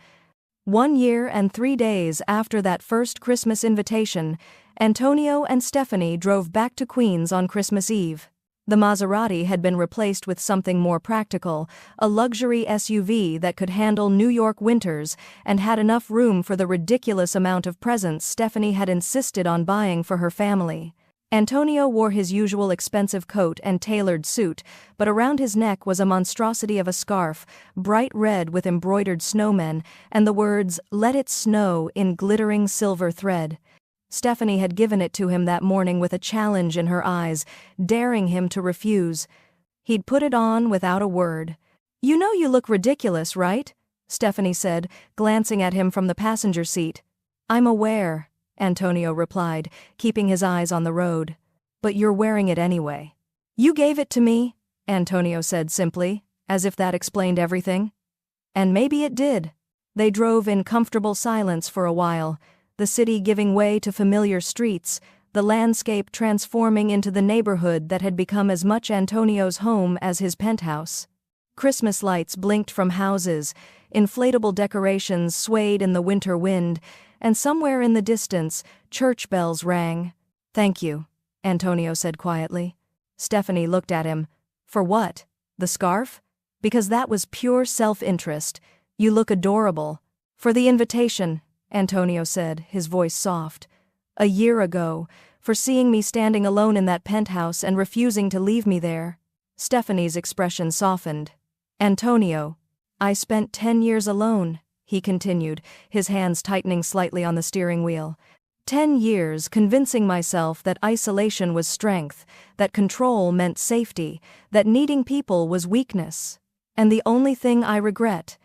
1 year and 3 days after that first Christmas invitation, Antonio and Stephanie drove back to Queens on Christmas Eve. The Maserati had been replaced with something more practical, a luxury SUV that could handle New York winters and had enough room for the ridiculous amount of presents Stephanie had insisted on buying for her family. Antonio wore his usual expensive coat and tailored suit, but around his neck was a monstrosity of a scarf, bright red with embroidered snowmen, and the words, "Let it snow," in glittering silver thread. Stephanie had given it to him that morning with a challenge in her eyes, daring him to refuse. He'd put it on without a word. "You know you look ridiculous, right?" Stephanie said, glancing at him from the passenger seat. "I'm aware," Antonio replied, keeping his eyes on the road. "But you're wearing it anyway." "You gave it to me," Antonio said simply, as if that explained everything. And maybe it did. They drove in comfortable silence for a while, the city giving way to familiar streets, the landscape transforming into the neighborhood that had become as much Antonio's home as his penthouse. Christmas lights blinked from houses, inflatable decorations swayed in the winter wind, and somewhere in the distance, church bells rang. "Thank you," Antonio said quietly. Stephanie looked at him. "For what? The scarf?" "Because that was pure self-interest. You look adorable." "For the invitation," Antonio said, his voice soft. "A year ago, for seeing me standing alone in that penthouse and refusing to leave me there." Stephanie's expression softened. "Antonio, I spent 10 years alone," he continued, his hands tightening slightly on the steering wheel. 10 years convincing myself that isolation was strength, that control meant safety, that needing people was weakness. And the only thing I regret,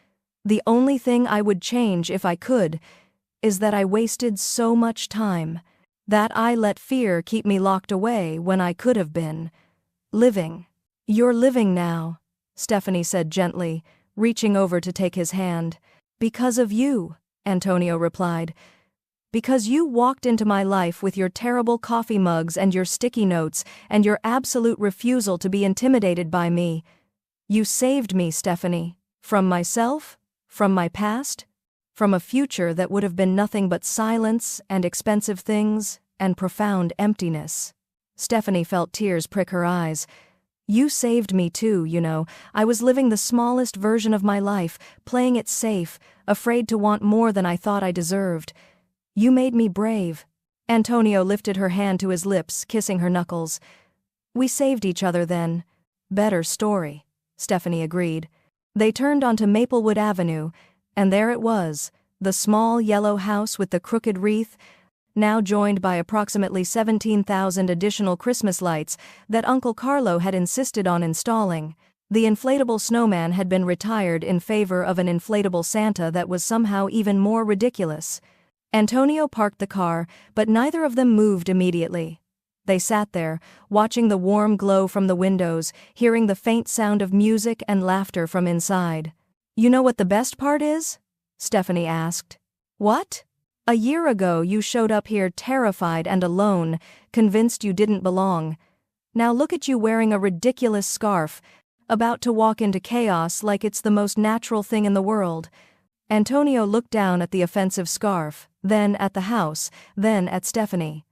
the only thing I would change if I could, is that I wasted so much time, that I let fear keep me locked away when I could have been living. "You're living now," Stephanie said gently, reaching over to take his hand. "Because of you," Antonio replied. "Because you walked into my life with your terrible coffee mugs and your sticky notes and your absolute refusal to be intimidated by me. You saved me, Stephanie. From myself, from my past, from a future that would have been nothing but silence and expensive things and profound emptiness." Stephanie felt tears prick her eyes. "You saved me too, you know. I was living the smallest version of my life, playing it safe, afraid to want more than I thought I deserved. You made me brave." Antonio lifted her hand to his lips, kissing her knuckles. "We saved each other then." "Better story," Stephanie agreed. They turned onto Maplewood Avenue, and there it was, the small yellow house with the crooked wreath, now joined by approximately 17,000 additional Christmas lights that Uncle Carlo had insisted on installing. The inflatable snowman had been retired in favor of an inflatable Santa that was somehow even more ridiculous. Antonio parked the car, but neither of them moved immediately. They sat there, watching the warm glow from the windows, hearing the faint sound of music and laughter from inside. "You know what the best part is?" Stephanie asked. "What?" A year ago you showed up here terrified and alone, convinced you didn't belong. Now look at you wearing a ridiculous scarf, about to walk into chaos like it's the most natural thing in the world." Antonio looked down at the offensive scarf, then at the house, then at Stephanie.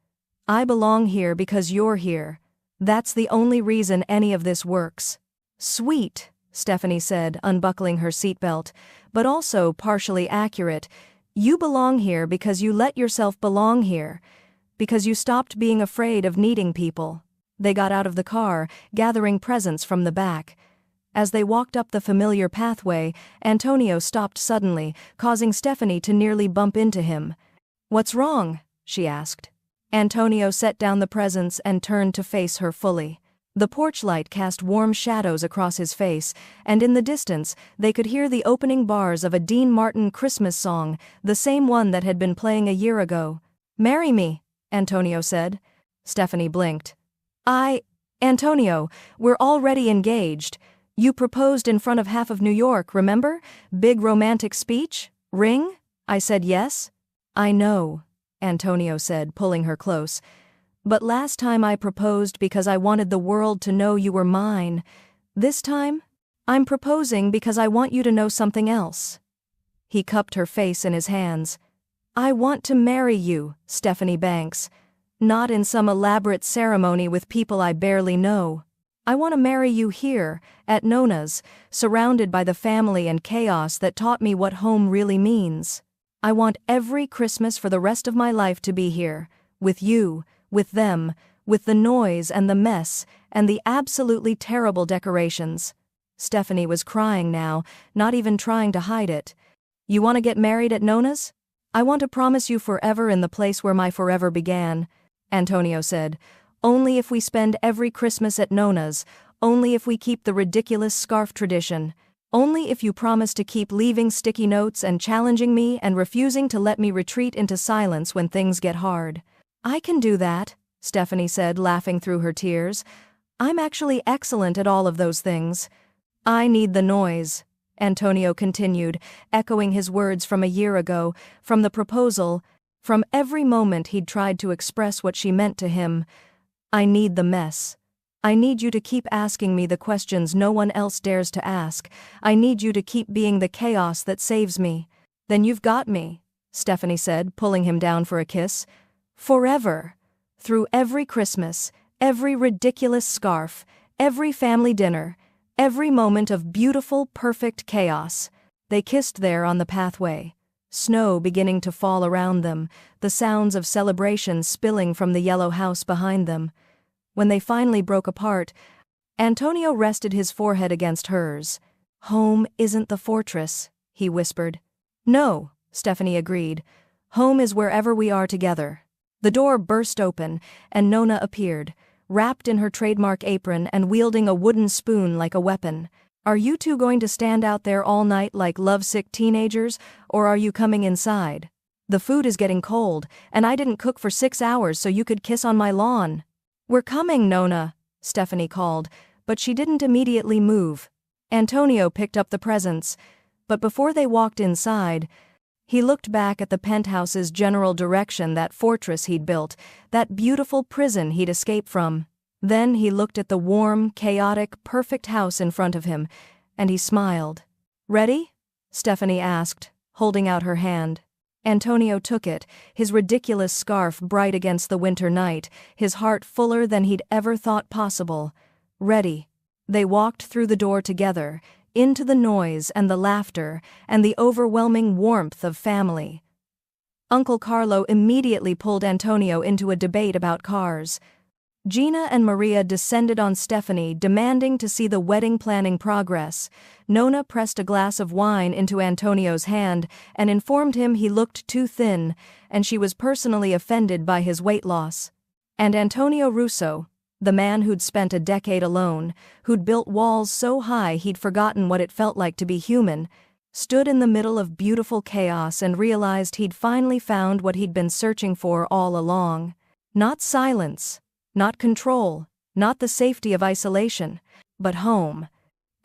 "I belong here because you're here. That's the only reason any of this works." "Sweet," Stephanie said, unbuckling her seatbelt, "but also partially accurate. You belong here because you let yourself belong here. Because you stopped being afraid of needing people." They got out of the car, gathering presents from the back. As they walked up the familiar pathway, Antonio stopped suddenly, causing Stephanie to nearly bump into him. "What's wrong?" she asked. Antonio set down the presents and turned to face her fully. The porch light cast warm shadows across his face, and in the distance, they could hear the opening bars of a Dean Martin Christmas song, the same one that had been playing a year ago. "Marry me," Antonio said. Stephanie blinked. Antonio, we're already engaged. You proposed in front of half of New York, remember? Big romantic speech? Ring?" "I said yes." "I know," Antonio said, pulling her close. "But last time I proposed because I wanted the world to know you were mine. This time, I'm proposing because I want you to know something else." He cupped her face in his hands. "I want to marry you, Stephanie Banks. Not in some elaborate ceremony with people I barely know. I want to marry you here, at Nona's, surrounded by the family and chaos that taught me what home really means. I want every Christmas for the rest of my life to be here, with you, with them, with the noise and the mess, and the absolutely terrible decorations." Stephanie was crying now, not even trying to hide it. "You want to get married at Nona's? I want to promise you forever in the place where my forever began," Antonio said. "Only if we spend every Christmas at Nona's, only if we keep the ridiculous scarf tradition, only if you promise to keep leaving sticky notes and challenging me and refusing to let me retreat into silence when things get hard." "I can do that," Stephanie said, laughing through her tears. "I'm actually excellent at all of those things." "I need the noise," Antonio continued, echoing his words from a year ago, from the proposal, from every moment he'd tried to express what she meant to him. "I need the mess. I need you to keep asking me the questions no one else dares to ask. I need you to keep being the chaos that saves me." "Then you've got me," Stephanie said, pulling him down for a kiss. "Forever. Through every Christmas, every ridiculous scarf, every family dinner, every moment of beautiful, perfect chaos." They kissed there on the pathway. Snow beginning to fall around them, the sounds of celebration spilling from the yellow house behind them. When they finally broke apart, Antonio rested his forehead against hers. "Home isn't the fortress," he whispered. "No," Stephanie agreed. "Home is wherever we are together." The door burst open, and Nona appeared, wrapped in her trademark apron and wielding a wooden spoon like a weapon. "Are you two going to stand out there all night like lovesick teenagers, or are you coming inside? The food is getting cold, and I didn't cook for 6 hours so you could kiss on my lawn." "We're coming, Nona," Stephanie called, but she didn't immediately move. Antonio picked up the presents, but before they walked inside, he looked back at the penthouse's general direction, that fortress he'd built, that beautiful prison he'd escaped from. Then he looked at the warm, chaotic, perfect house in front of him, and he smiled. "Ready?" Stephanie asked, holding out her hand. Antonio took it, his ridiculous scarf bright against the winter night, his heart fuller than he'd ever thought possible. "Ready." They walked through the door together, into the noise and the laughter and the overwhelming warmth of family. Uncle Carlo immediately pulled Antonio into a debate about cars. Gina and Maria descended on Stephanie, demanding to see the wedding planning progress. Nona pressed a glass of wine into Antonio's hand and informed him he looked too thin, and she was personally offended by his weight loss. And Antonio Russo, the man who'd spent a decade alone, who'd built walls so high he'd forgotten what it felt like to be human, stood in the middle of beautiful chaos and realized he'd finally found what he'd been searching for all along. Not silence. Not control, not the safety of isolation, but home.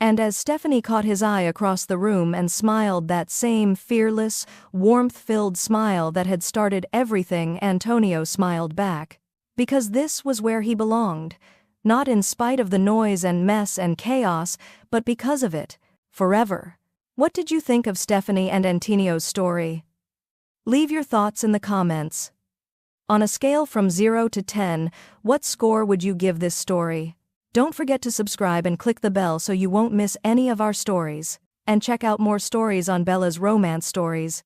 And as Stephanie caught his eye across the room and smiled that same fearless, warmth-filled smile that had started everything, Antonio smiled back. Because this was where he belonged. Not in spite of the noise and mess and chaos, but because of it. Forever. What did you think of Stephanie and Antonio's story? Leave your thoughts in the comments. On a scale from 0 to 10, what score would you give this story? Don't forget to subscribe and click the bell so you won't miss any of our stories. And check out more stories on Bella's romance stories.